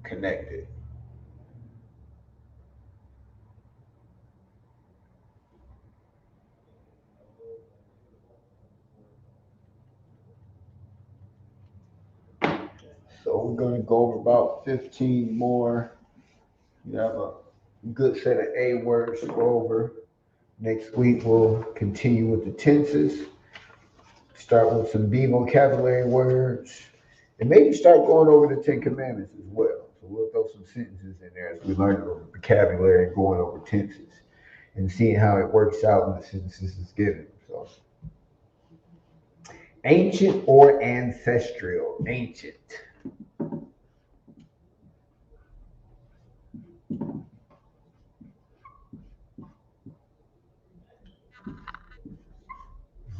connected. So we're going to go over about 15 more. You have a good set of A words to go over. Next week we'll continue with the tenses. Start with some B vocabulary words. And maybe start going over the 10 Commandments as well. So we'll throw some sentences in there as we learn over vocabulary and going over tenses and seeing how it works out when the sentences is given. So, ancient or ancestral? Ancient.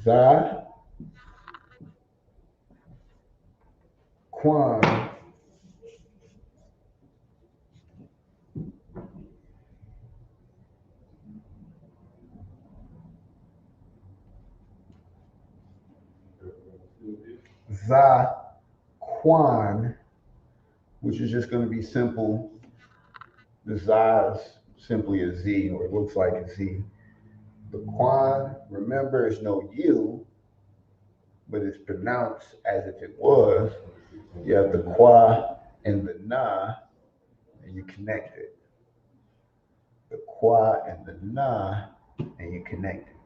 Za-Quan. Za-Quan, which is just going to be simple. The za is simply a Z, or it looks like a Z. The Quan, remember, is no U, but it's pronounced as if it was. You have the Qua and the Na, and you connect it. The Qua and the Na, and you connect it.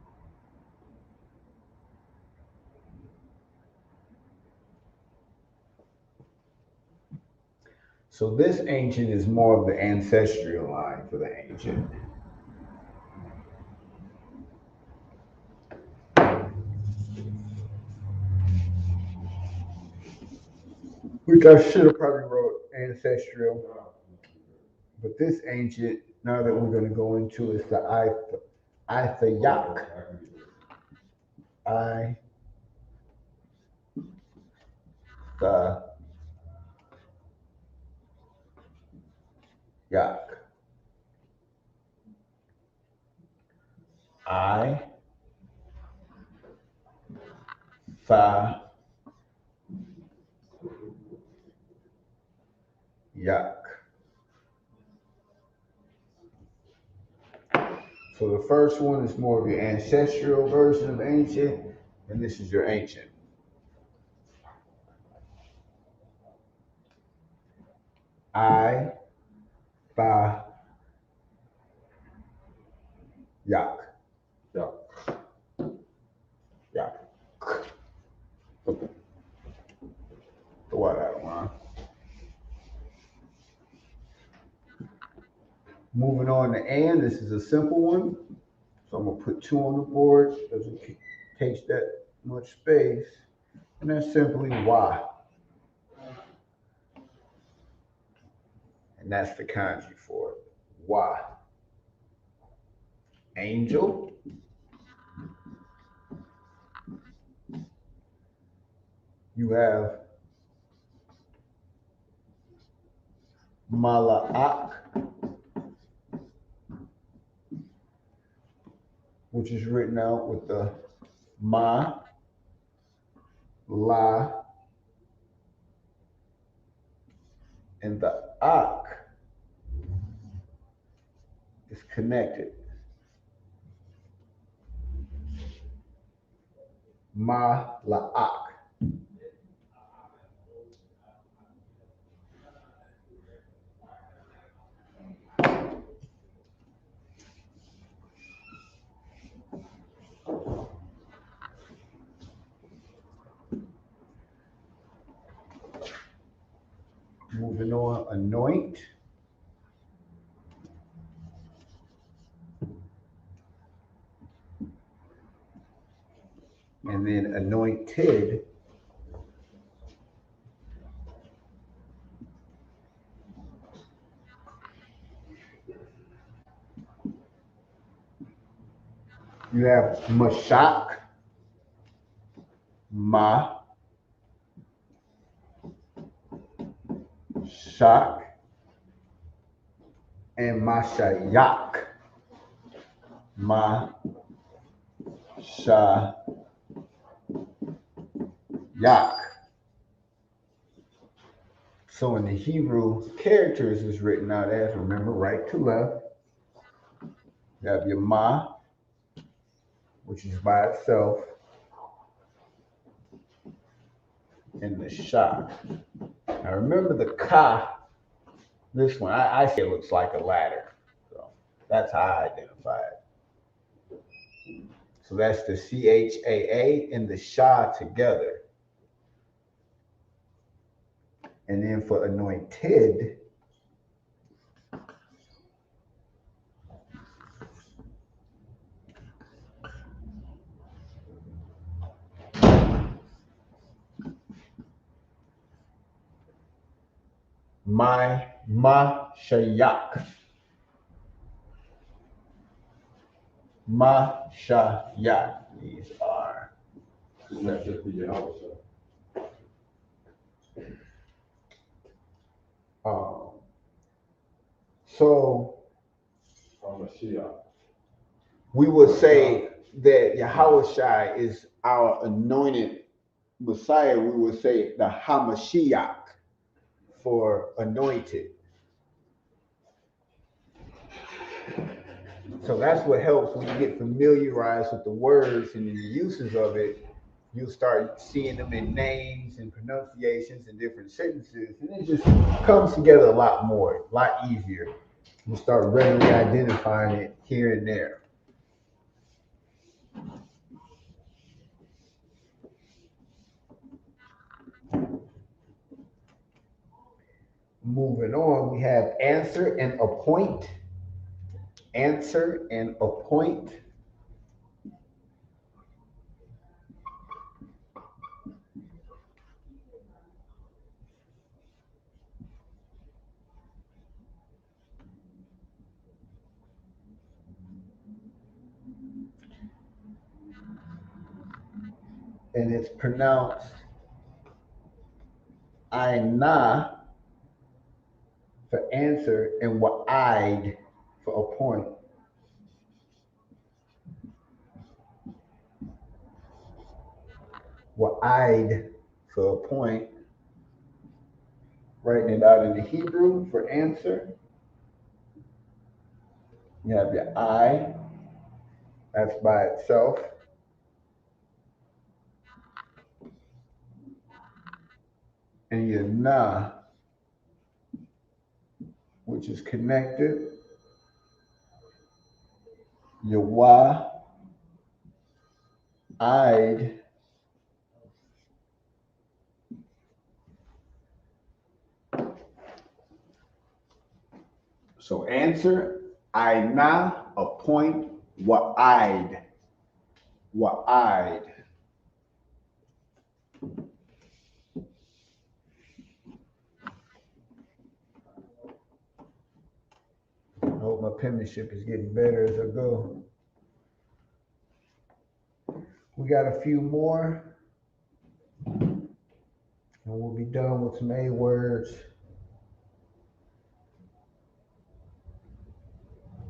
So this ancient is more of the ancestral line for the ancient. Which I should have probably wrote ancestral. But this ancient, now that we're going to go into, is the Ithayak. Yak. Yak. So the first one is more of your ancestral version of ancient, and this is your ancient. Yak. Yak. Yak. Throw that out, man. Moving on to and, this is a simple one. So I'm gonna put 2 on the board because it takes that much space. And that's simply Y. And that's the kanji for it. Y. Angel. You have Mala'ak, which is written out with the Ma, La, and the Ak is connected. Mala'ak. Moving on, anoint. And then anointed, you have Mashak, Ma, Shak, and Mashayak. Ma, Sha, Yak. So in the Hebrew, characters is written out as, remember, right to left. You have your Ma, which is by itself, and the Sha. Now remember the Ka, this one, I say it looks like a ladder. So that's how I identify it. So that's the CHAA and the Sha together. And then for anointed, my Mashayak. Mashayak. These are Connected to Yahweh. So Mashiach. we would say that Yahweh is our anointed Messiah. We would say the Hamashiach for anointed. So that's what helps when you get familiarized with the words and the uses of it. You'll start seeing them in names and pronunciations and different sentences, and it just comes together a lot more, a lot easier. You start readily identifying it here and there. Moving on, we have answer and appoint. Answer and appoint. And it's pronounced Aina for answer and Wa'id for appoint. Wa'id for appoint. Writing it out in the Hebrew for answer. You have your I, that's by itself. And your Na, which is connected. Your Wa, Id, so answer, Aina, appoint, Wa'id. Wa'id. I hope my penmanship is getting better as I go. We got a few more, and we'll be done with some A words.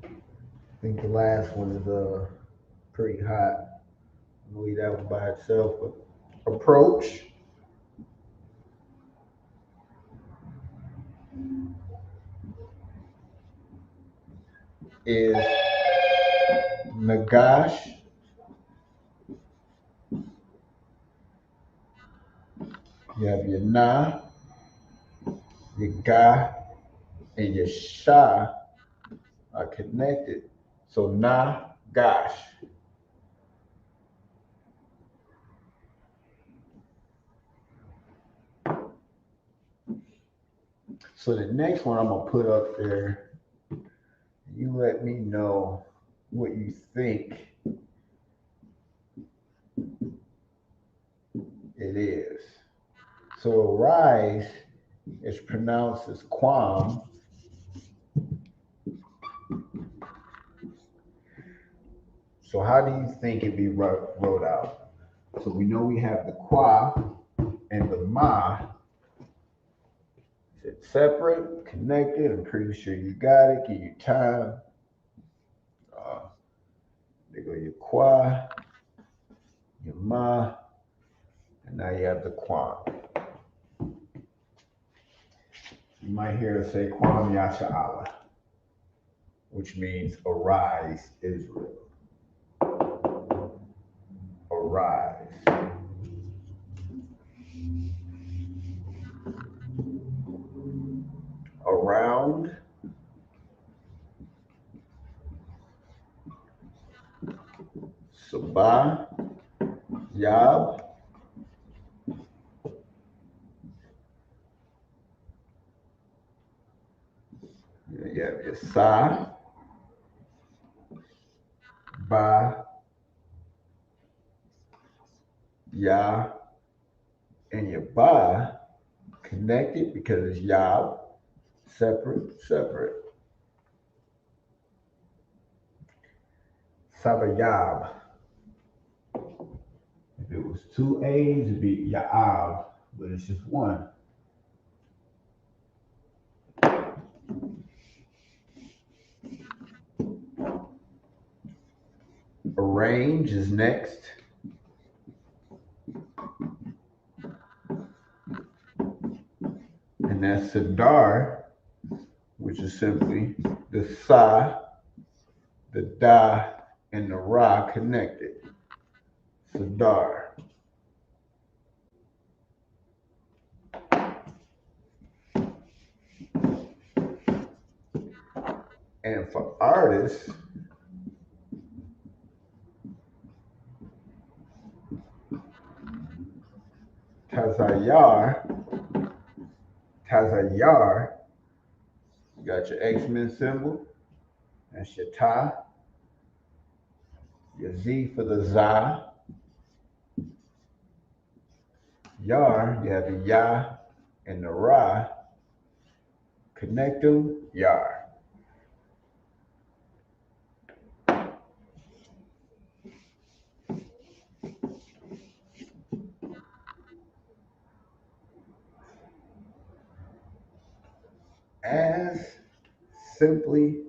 I think the last one is pretty hot. I'll leave that one by itself. But approach is Nagash. You have your Na, your Ga, and your Sha are connected. So Na, Gash. So the next one I'm gonna put up there. You let me know what you think. It is. So arise is pronounced as quam. So how do you think it be wrote out? So we know we have the qua and the ma. Is it separate, connected? I'm pretty sure you got it. Give you time. There go your qua, your ma, and now you have the quam. You might hear us say quam yasha, which means arise, Israel. Arise. Around. Sabah. Yab. You have your sa. Ba. Ya. And your ba connected because it's yab. Separate, separate. Sabayab. If it was two A's, it'd be Ya'ab, but it's just one. Arrange is next. And that's Sadar, which is simply the Sa, the Da, and the Ra connected. Sadar. And for artists, Tazayar, you got your X-Men symbol, that's your Ta, your Z for the Za, Yar, you have the Ya and the Ra, connect them, Yar. As simply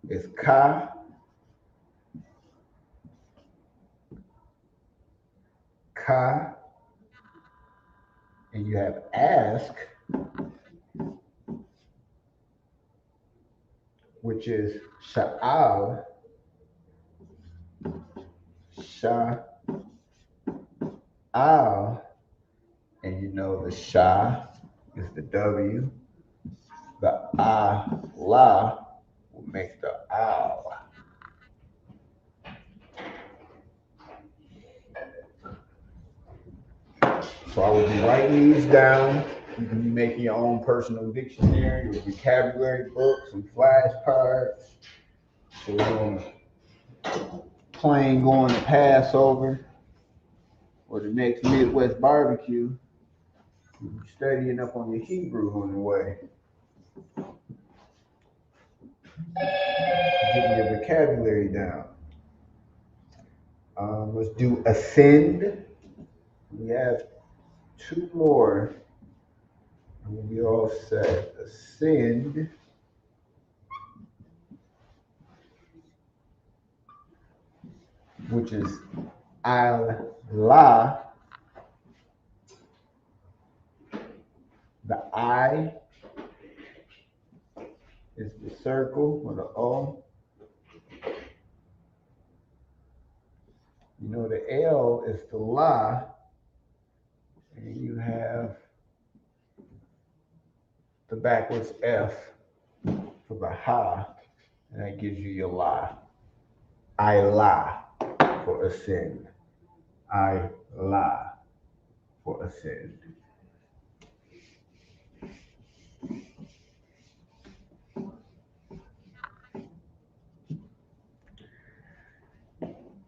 as Ka, and you have ask, which is Sha'al, and you know the Sha is the W, the La will make the Al. So I will be writing these down. You can be making your own personal dictionary, your vocabulary books, and flashcards. So we're on a plane going to Passover or the next Midwest barbecue. You'll be studying up on your Hebrew on the way. Getting your vocabulary down. Let's do ascend. We have two more. And we'll be all set. Ascend. Which is Allah. The I is the circle with the O. You know the L is the La. And you have the backwards F for the Ha. And that gives you your La. I-La for ascend. I-La for ascend.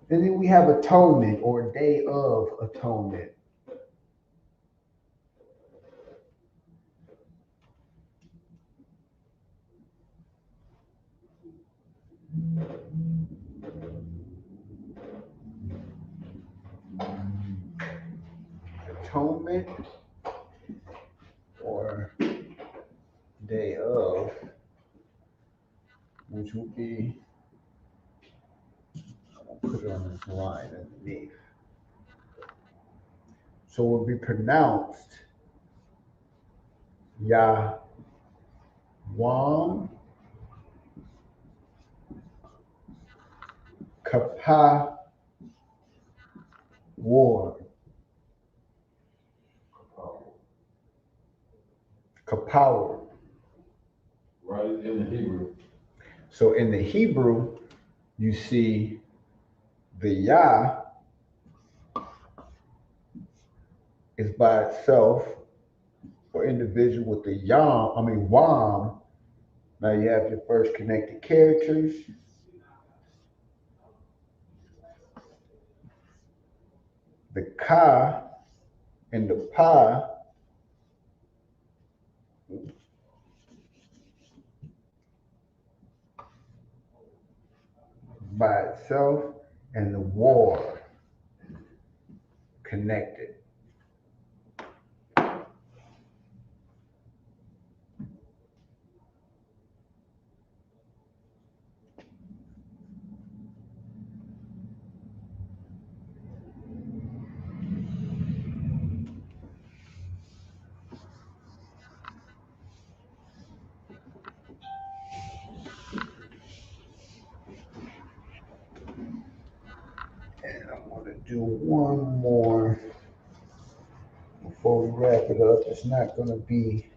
And then we have atonement or day of atonement. moment or day of, which will be, I'll put it on this line underneath. So it will be pronounced La-Sha-Wan, War. Kapower. Right in the Hebrew. So in the Hebrew, you see the Yah is by itself or individual with the Wam. Now you have your first connected characters. The Ka and the Pa by itself, and the War connected. And I want to do one more before we wrap it up. It's not going to be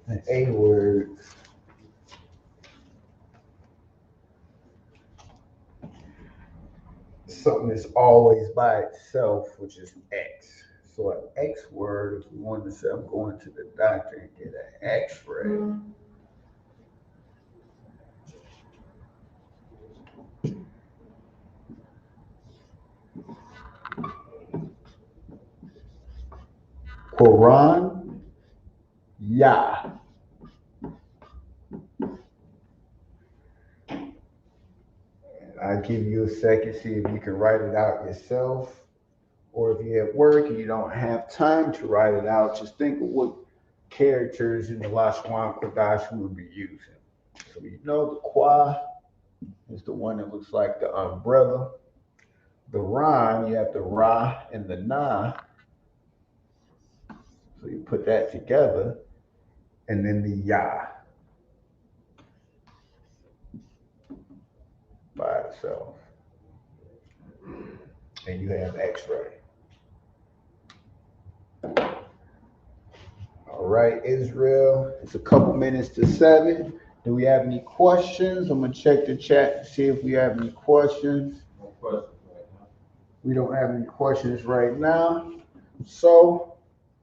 an A word. Something that's always by itself, which is X. So an X word, if we wanted to say I'm going to the doctor and get an X-ray. Quran, Yah. I'll give you a second, see if you can write it out yourself. Or if you're at work and you don't have time to write it out, just think of what characters in the La-Sha-Wan Kodash we would be using. So you know the Kwa is the one that looks like the umbrella. The Ran, you have the Ra and the Na. So you put that together, and then the Yah by itself. And you have X-ray. All right, Israel, it's a couple minutes to 7. Do we have any questions? I'm gonna check the chat to see if we have any questions. No questions right now. We don't have any questions right now. So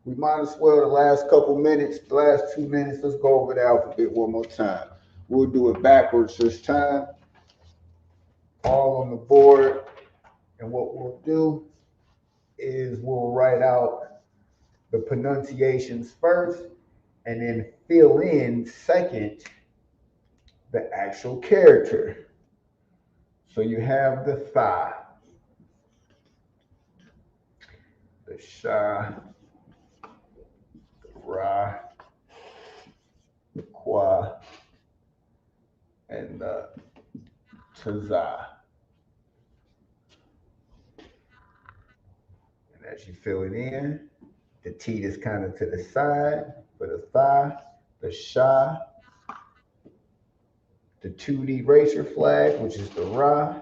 we might as well, the last couple minutes, the last 2 minutes, let's go over the alphabet one more time. We'll do it backwards this time. All on the board. And what we'll do is we'll write out the pronunciations first and then fill in second the actual character. So you have the Tha, the Sha, the Ra, the Kwa, and the Taza. And as you fill it in, the T is kind of to the side for the Tha, the Sha, the 2D racer flag, which is the Ra.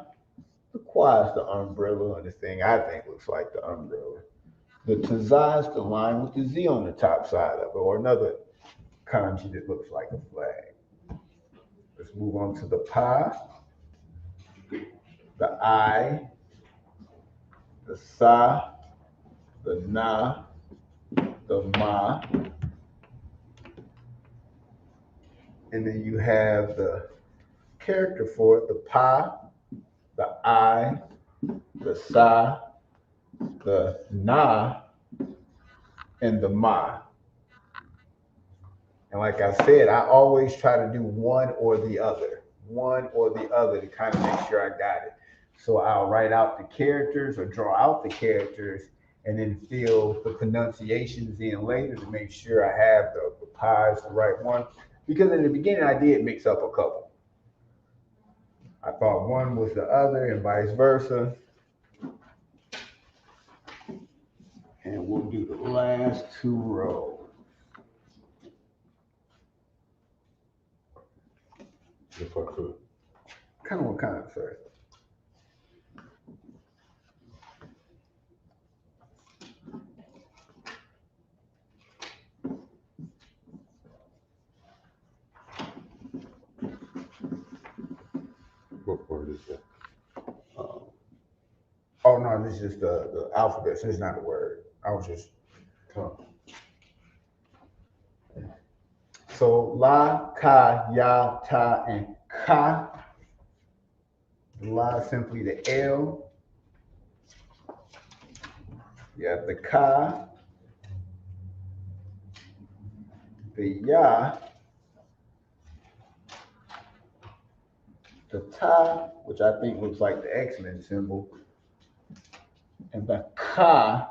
The Kwa is the umbrella, and the thing I think looks like the umbrella. The Taza is the line with the Z on the top side of it, or another kanji that looks like a flag. Let's move on to the Pa, the I, the Sa, the Na, the Ma, and then you have the character for it, the Pa, the I, the Sa, the Na, and the Ma. And like I said, I always try to do one or the other to kind of make sure I got it. So I'll write out the characters or draw out the characters, and then fill the pronunciations in later to make sure I have the pies the right one. Because in the beginning I did mix up a couple. I thought one was the other and vice versa. And we'll do the last 2 rows. If I could. Kind of what kind, sir? What word is that? Oh no, this is just the alphabet. So it's not a word. I was just. So la, ka, ya, ta, and ka. The la is simply the L. You have the ka, the ya, the ta, which I think looks like the X-Men symbol, and the ka,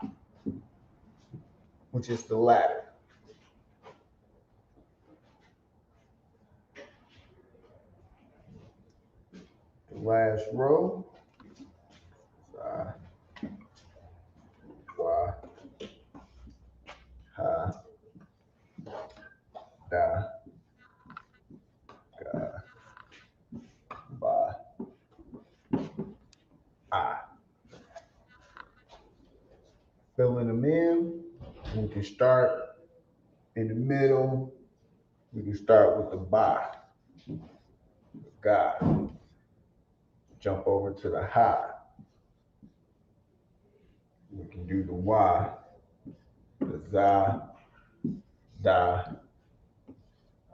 which is the ladder. The last row. Sa, wa, ha, da, ga, ba, ah. Filling them in. We can start in the middle. We can start with the ba, ga. Jump over to the ha. We can do the wa, the za, da,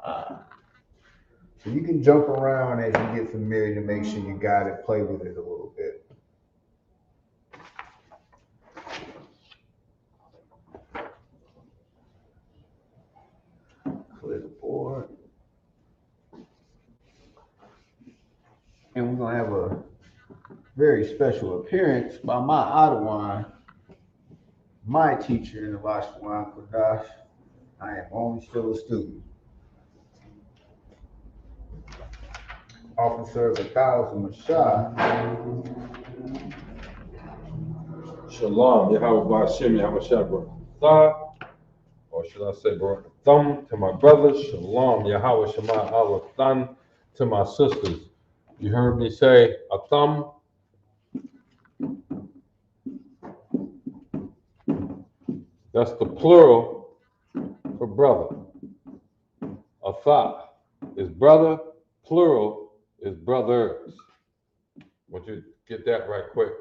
ah. So you can jump around as you get familiar to make sure you got it, play with it a little bit. Clear the board. And we're gonna have a very special appearance by my Ottawa, my teacher in the La-Sha-Wan Kodash. I am only still a student. Officer of 1,000 Mashah. Shalom, Yahweh Ba'ashem, Yahweh Shabbat. Or should I say, Thumb to my brothers, Shalom, Yahweh Shema Allah Than to my sisters. You heard me say a thumb. That's the plural for brother. A tha is brother, plural is brothers. Want you to get that right quick.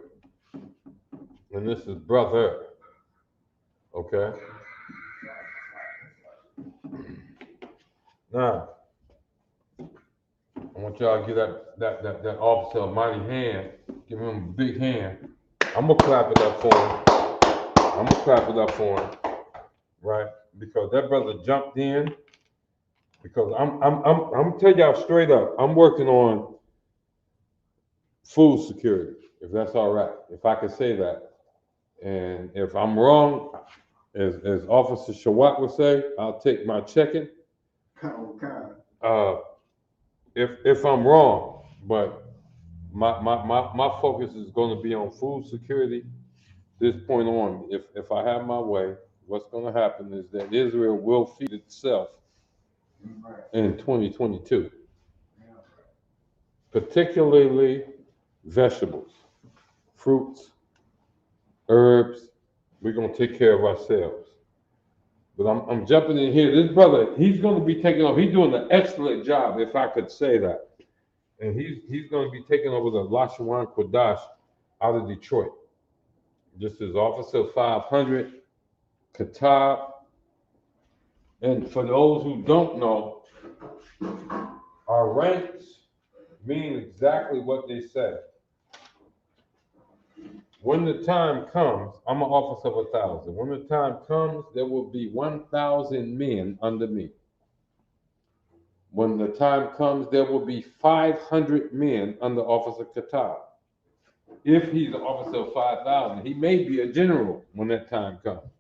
And this is brother. Okay? Now, I want y'all to give that officer a mighty hand. Give him a big hand. I'm gonna clap it up for him. Right? Because that brother jumped in. Because I'm tell y'all straight up, I'm working on food security, if that's all right, if I could say that. And if I'm wrong, as Officer Shawat would say, I'll take my checking. If I'm wrong, but my focus is going to be on food security. This point on, if I have my way, what's going to happen is that Israel will feed itself in 2022, particularly vegetables, fruits, herbs. We're going to take care of ourselves. But I'm jumping in here. This brother, he's going to be taking over. He's doing an excellent job, if I could say that. And he's going to be taking over the La-Sha-Wan Kodash out of Detroit. This is Officer 500, Katab. And for those who don't know, our ranks mean exactly what they say. When the time comes, I'm an officer of 1,000. When the time comes, there will be 1,000 men under me. When the time comes, there will be 500 men under Officer Katab. if he's an officer of 5,000, he may be a general when that time comes.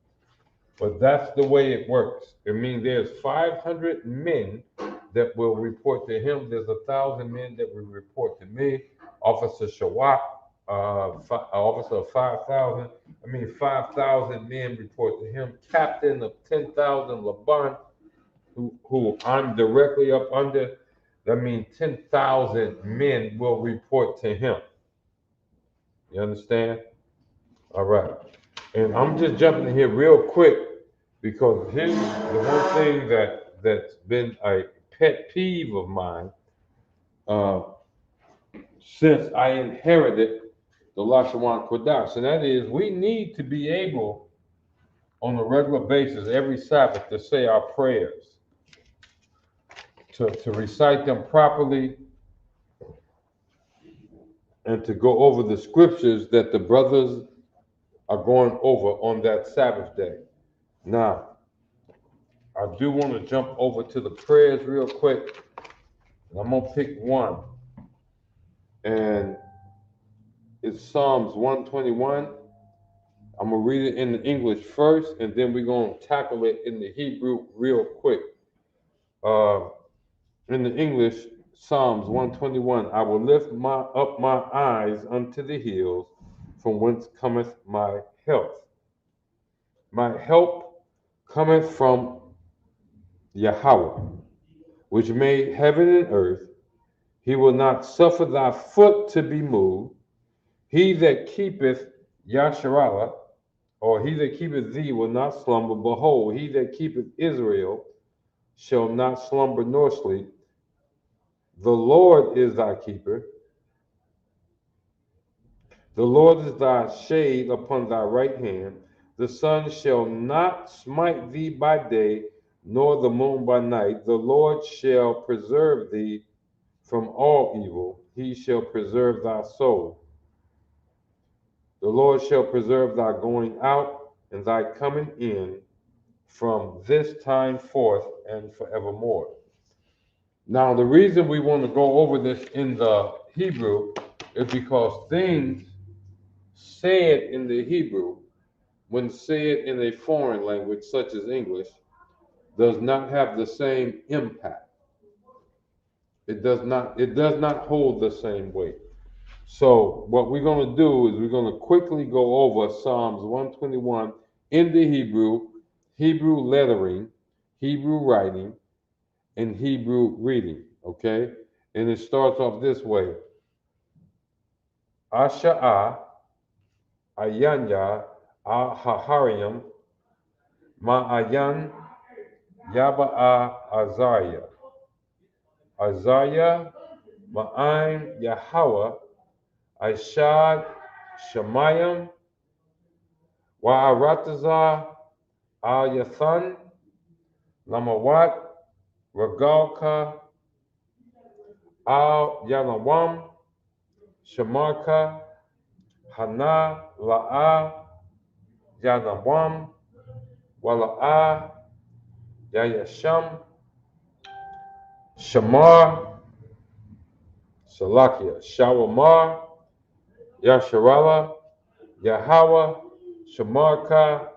But that's the way it works. It means there's 500 men that will report to him. There's 1,000 men that will report to me. Officer Shawak, officer of 5,000. 5,000 men report to him. Captain of 10,000, Laban, who I'm directly up under. That means 10,000 men will report to him. You understand? All right. And I'm just jumping in here real quick because here's the one thing that's been a pet peeve of mine since I inherited the La-Sha-Wan Kodash, and that is we need to be able on a regular basis every Sabbath to say our prayers, to recite them properly, and to go over the scriptures that the brothers are going over on that Sabbath day. Now, I do want to jump over to the prayers real quick. I'm going to pick one. And it's Psalms 121. I'm going to read it in the English first, and then we're going to tackle it in the Hebrew real quick. In the English, Psalms 121, I will lift up my eyes unto the hills, from whence cometh my health. My help cometh from Yahweh, which made heaven and earth. He will not suffer thy foot to be moved. He that keepeth Yasharallah, or he that keepeth thee, will not slumber. Behold, he that keepeth Israel shall not slumber nor sleep. The Lord is thy keeper. The Lord is thy shade upon thy right hand. The sun shall not smite thee by day, nor the moon by night. The Lord shall preserve thee from all evil. He shall preserve thy soul. The Lord shall preserve thy going out and thy coming in from this time forth and forevermore. Now, the reason we want to go over this in the Hebrew is because things said in the Hebrew, when said in a foreign language such as English, does not have the same impact. It does not hold the same weight. So what we're going to do is we're going to quickly go over Psalms 121 in the Hebrew lettering, Hebrew writing, and Hebrew reading, okay? And it starts off this way. Asha'a, Ayanya, Ahahariam, Ma'ayan, Yaba'a, Azariah. Azariah, Ma'aim, Yahweh, Ishad, Shemayim, Wa'aratazah, Al-Yathan, Lamawat, Regalka, Al-Yanawam, Shamarka, Hana, La'a, Yanawam, Wala'a, Yayasham, Shamar, Salakia, Shawamar, Yasharala, Yahweh, Shamarka,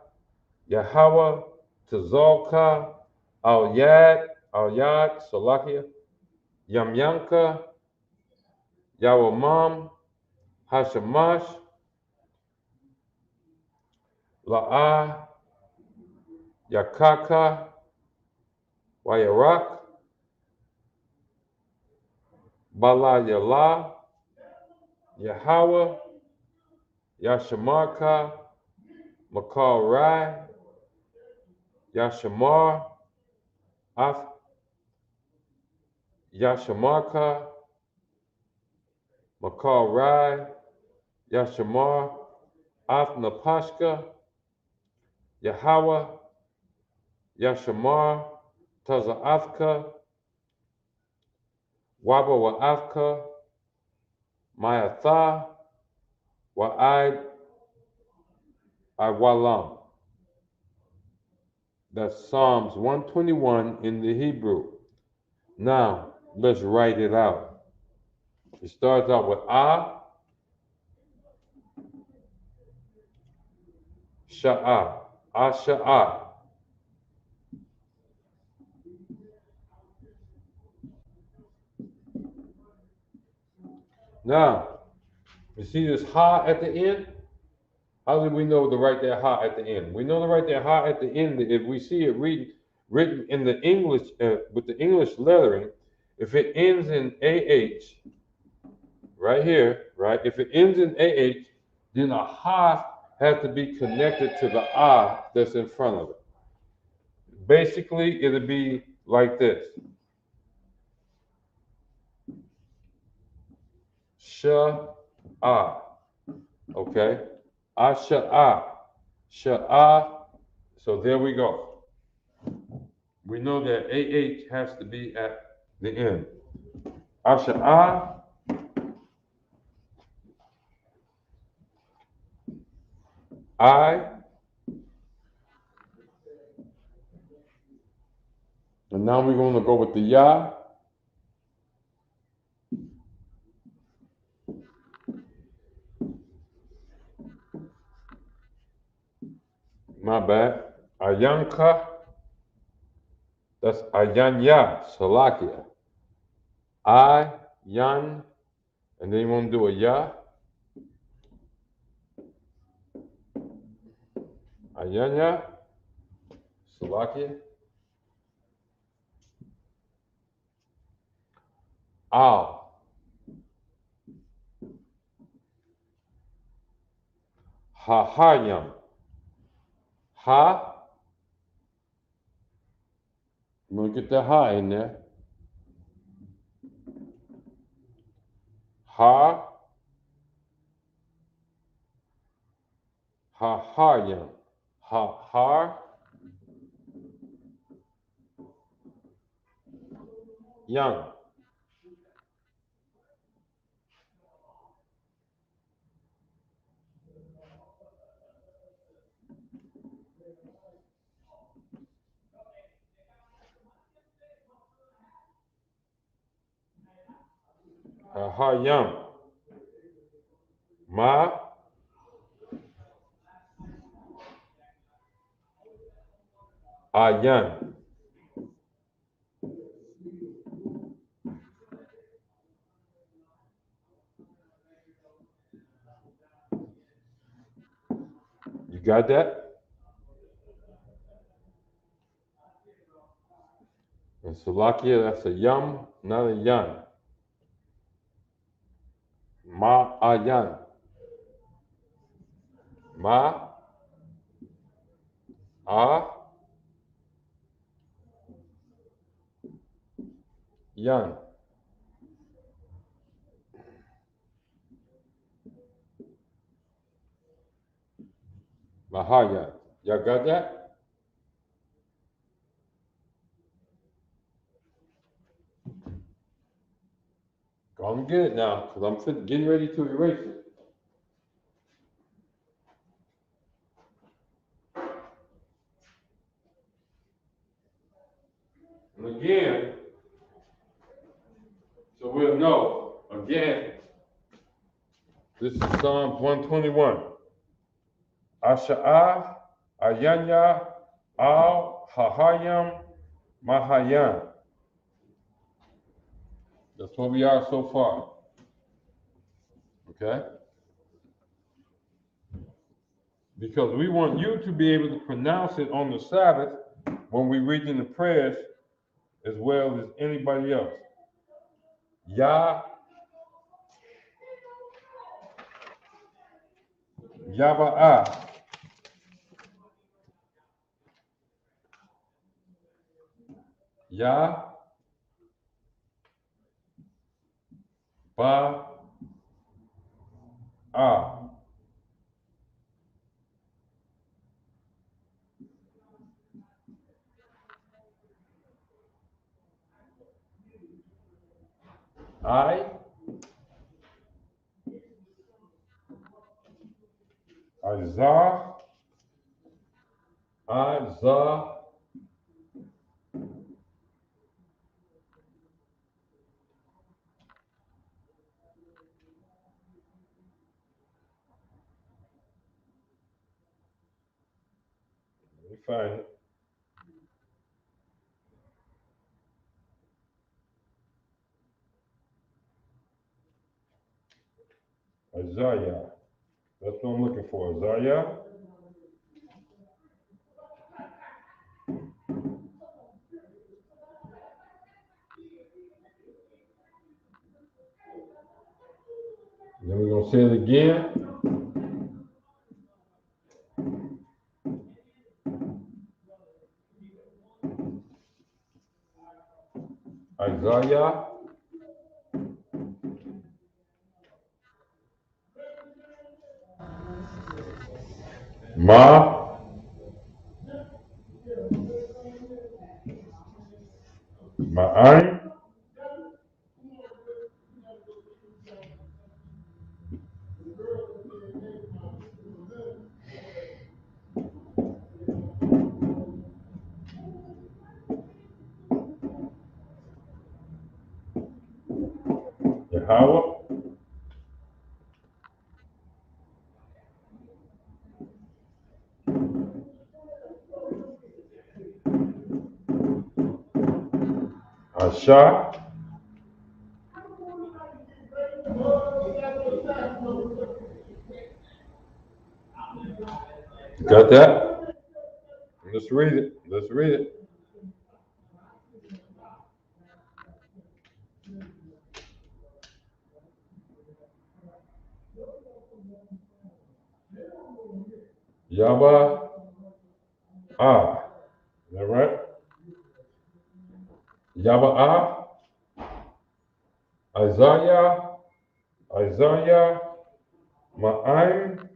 Yahweh, Tazalka, Al-Yad, Salakia, Yamyanka, Yawamam, Hashamash, La'a, Yakaka, Wayarak, Bala Yala, Yahweh, Yashamarka, Makal Rai, Yashamar, Yashamarka, Makal Rai, Yashamar, Napashka, Yahweh, Yashamar, Taza'afka, Waba Wa'afka, Mayatha, Wa'id, Iwalam. That's Psalms 121 in the Hebrew. Now, let's write it out. It starts out with Sha'a. Asha'a. Now, you see this ha at the end? How do we know to write that ha at the end? We know to write that ha at the end if we see it written in the English, with the English lettering. If it ends in AH, right here, right? If it ends in AH, then a ha has to be connected to the ah that's in front of it. Basically, it'll be like this. Sha'ah. Okay? Asha'ah. Sha'ah. So there we go. We know that AH has to be at the end. Asha'ah. I. And now we're going to go with the ya. My bad. Ayanka. That's Ayanya. Salakia. I, yan. And then you want to do a ya. Ayanya. Salakia. Al. Ha-ha-yam. Ha. I'm going to get the ha in there. Ha. Ha-ha-yam. Ha-har. Yam. Ha-ha-yam. Ma. Ayan. You got that? And Salakia, that's a yum, not a yan. Ma ayan. Ma a yan. Mahayan. Y'all got that? Go and get it now, because I'm getting ready to erase it. And again, so we'll know, again, this is Psalms 121. Asha'ah, Ayanya, Al, Hahayam, Mahayan. That's where we are so far. Okay? Because we want you to be able to pronounce it on the Sabbath when we read in the prayers as well as anybody else. Yah, Yaba'ah. Yah, Ba, Ah. I, Azar, Azar, find it. Isaiah. That's what I'm looking for. Isaiah. Then we're gonna say it again. Isaiah. Ma'ai. Yahweh. Asha. Got that? Let's read it. Let's read it. Yahweh. Ah. Is that right? Yahweh. Isaiah. Isaiah. Ma'ai.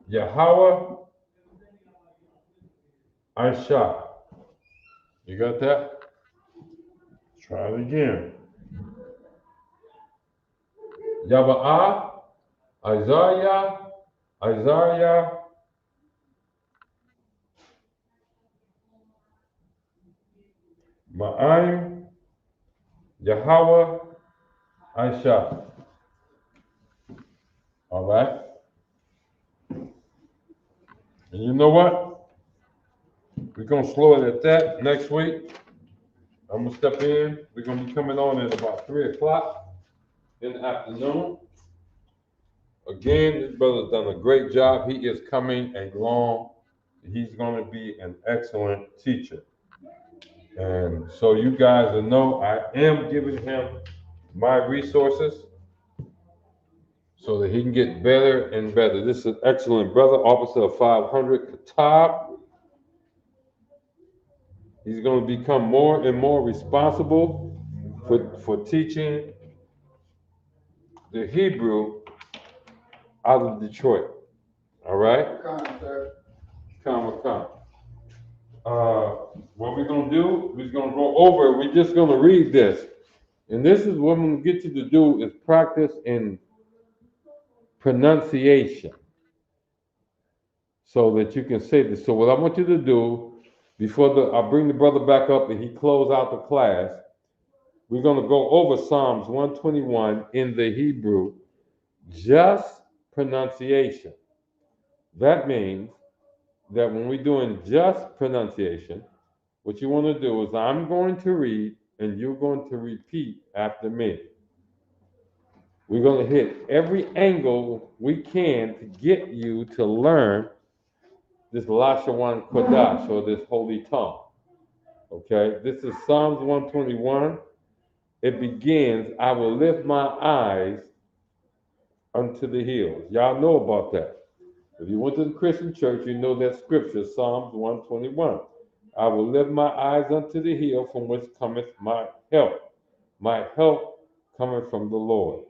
Yahweh. Aisha. You got that? Try it again. Yahweh. Isaiah. Isaiah. Ma'ai. Yahweh. Aisha. All right. And you know what? We're going to slow it at that. Next week, I'm going to step in. We're going to be coming on at about 3 o'clock in the afternoon. Again, this brother's done a great job. He is coming along. He's going to be an excellent teacher. And so you guys will know I am giving him my resources so that he can get better and better. This is an excellent brother, officer of 500 Katab. He's going to become more and more responsible for teaching the Hebrew out of Detroit. All right? Come. What we're going to do, we're going to go over, we're just going to read this. And this is what I'm going to get you to do is practice in pronunciation so that you can say this. So what I want you to do, before I bring the brother back up and he close out the class, we're going to go over Psalms 121 in the Hebrew, just pronunciation. That means that when we're doing just pronunciation, what you want to do is I'm going to read and you're going to repeat after me. We're going to hit every angle we can to get you to learn this La-Sha-Wan Kodash, or this holy tongue. Okay, this is Psalms 121. It begins, I will lift my eyes unto the hills. Y'all know about that. If you went to the Christian church, you know that scripture, Psalms 121. I will lift my eyes unto the hill from which cometh my help. My help cometh from the Lord.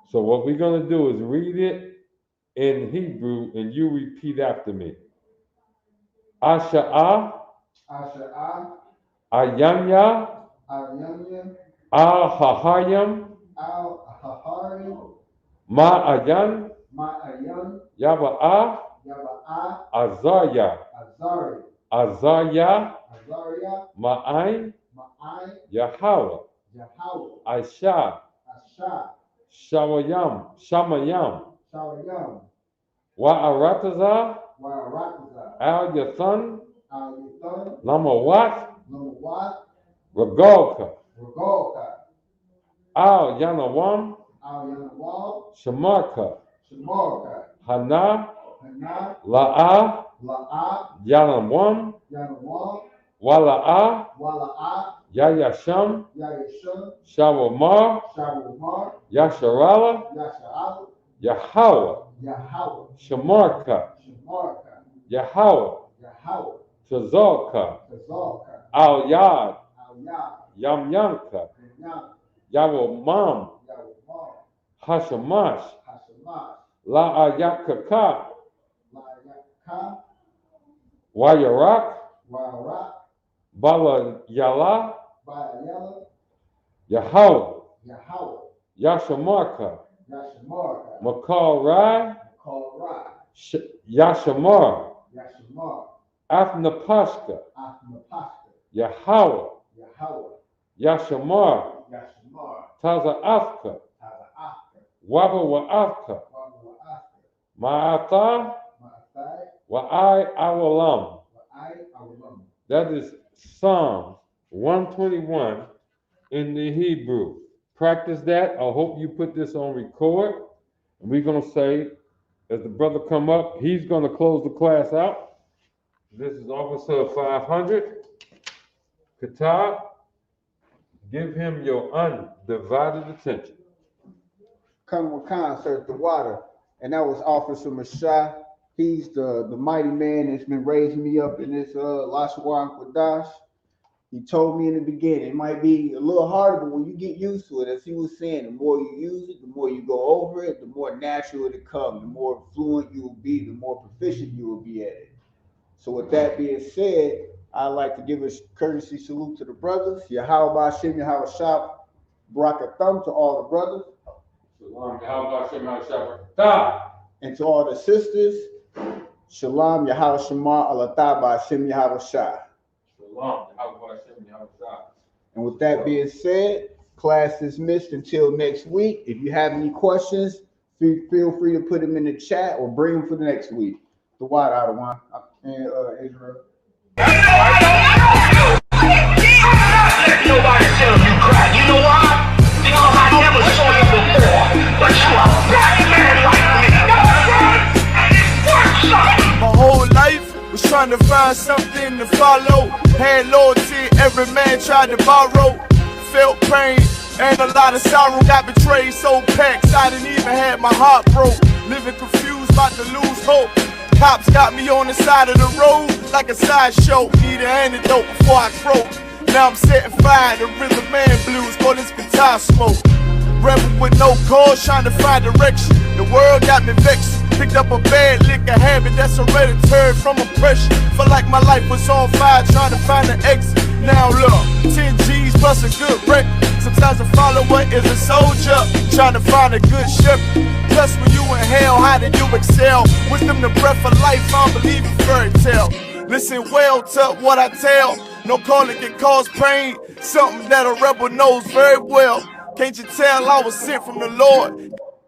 So what we're going to do is read it in Hebrew and you repeat after me. Asha'ah. Asha'ah. Ayanya. Ayanya. Ahahayam. Al-Haharim. Ma'ayan. Ma'ayan. Yaba'ah. Yaba'ah. Azaya. Azari. Azaya. Azaria. Ma'ai. Ma'ai. Yahweh. Yahweh. Aisha. Asha. Shamayam. Shawayam. Wa'arataza. Al Yathan, Lama Wat, Regalka, Al Yanawam, Shamarka, Hana, La'a, Yanawam, Wala'a, Yayasham, Shawamar, Yasharala, Yahweh, Shamarka, Yahweh, Tazalka, Al Yad, Yamyanka, Yawamam, Hashamash, La'ayakaka, Wayarak, Bala Yala, Yahweh, Yashamarka, Makal Rai, Yashamar, Afnapashka, Yahweh, Yashamar, Taza Afka, Waba Wa'afka, Ma'ata, Wa'ai Awalam. That is Psalm 121 in the Hebrew. Practice that. I hope you put this on record. And we're going to say, as the brother come up, he's going to close the class out. This is Officer 500. Qatar, give him your undivided attention. Colonel Khan served the water, and that was Officer Mashah. He's the mighty man that's been raising me up in this La-Sha-Wan Quadash. He told me in the beginning, it might be a little harder, but when you get used to it, as he was saying, the more you use it, the more you go over it, the more natural it'll come, the more fluent you will be, the more proficient you will be at it. So with that being said, I'd like to give a courtesy salute to the brothers. Yahweh Ba'Shem, Yahweh Shah, Barakathum to all the brothers. Shalom, Yahweh Ba'Shem, Yahweh Shah. And to all the sisters, Shalom, Yahweh Shema, Alatah Ba'Shem, Yahweh Shah. Shalom, Yahweh Ba'Shem, Yahweh Shah. And with that being said, class dismissed until next week. If you have any questions, feel free to put them in the chat or bring them for the next week. The White Ottawa and Israel. I'm not letting nobody tell you crap. You know why? Because I never saw you before. But you a black man like me. And it's worth something. My whole life was trying to find something to follow. Had loyalty, every man tried to borrow. Felt pain and a lot of sorrow. Got betrayed, so packed, I didn't even have my heart broke. Living confused, about to lose hope. Cops got me on the side of the road like a sideshow. Need an antidote before I croak. Now I'm setting fire to rhythm man blues, call this guitar smoke. Rebel with no cause, trying to find direction. The world got me vexed. Picked up a bad liquor habit that's hereditary from oppression. Felt like my life was on fire, trying to find an exit. Now look, 10 G's plus a good record. Sometimes a follower is a soldier, trying to find a good shepherd. Plus when you in hell, how did you excel? Wisdom the breath of life, I don't believe in fairy tale. Listen well to what I tell. No calling can cause pain, something that a rebel knows very well. Can't you tell I was sent from the Lord?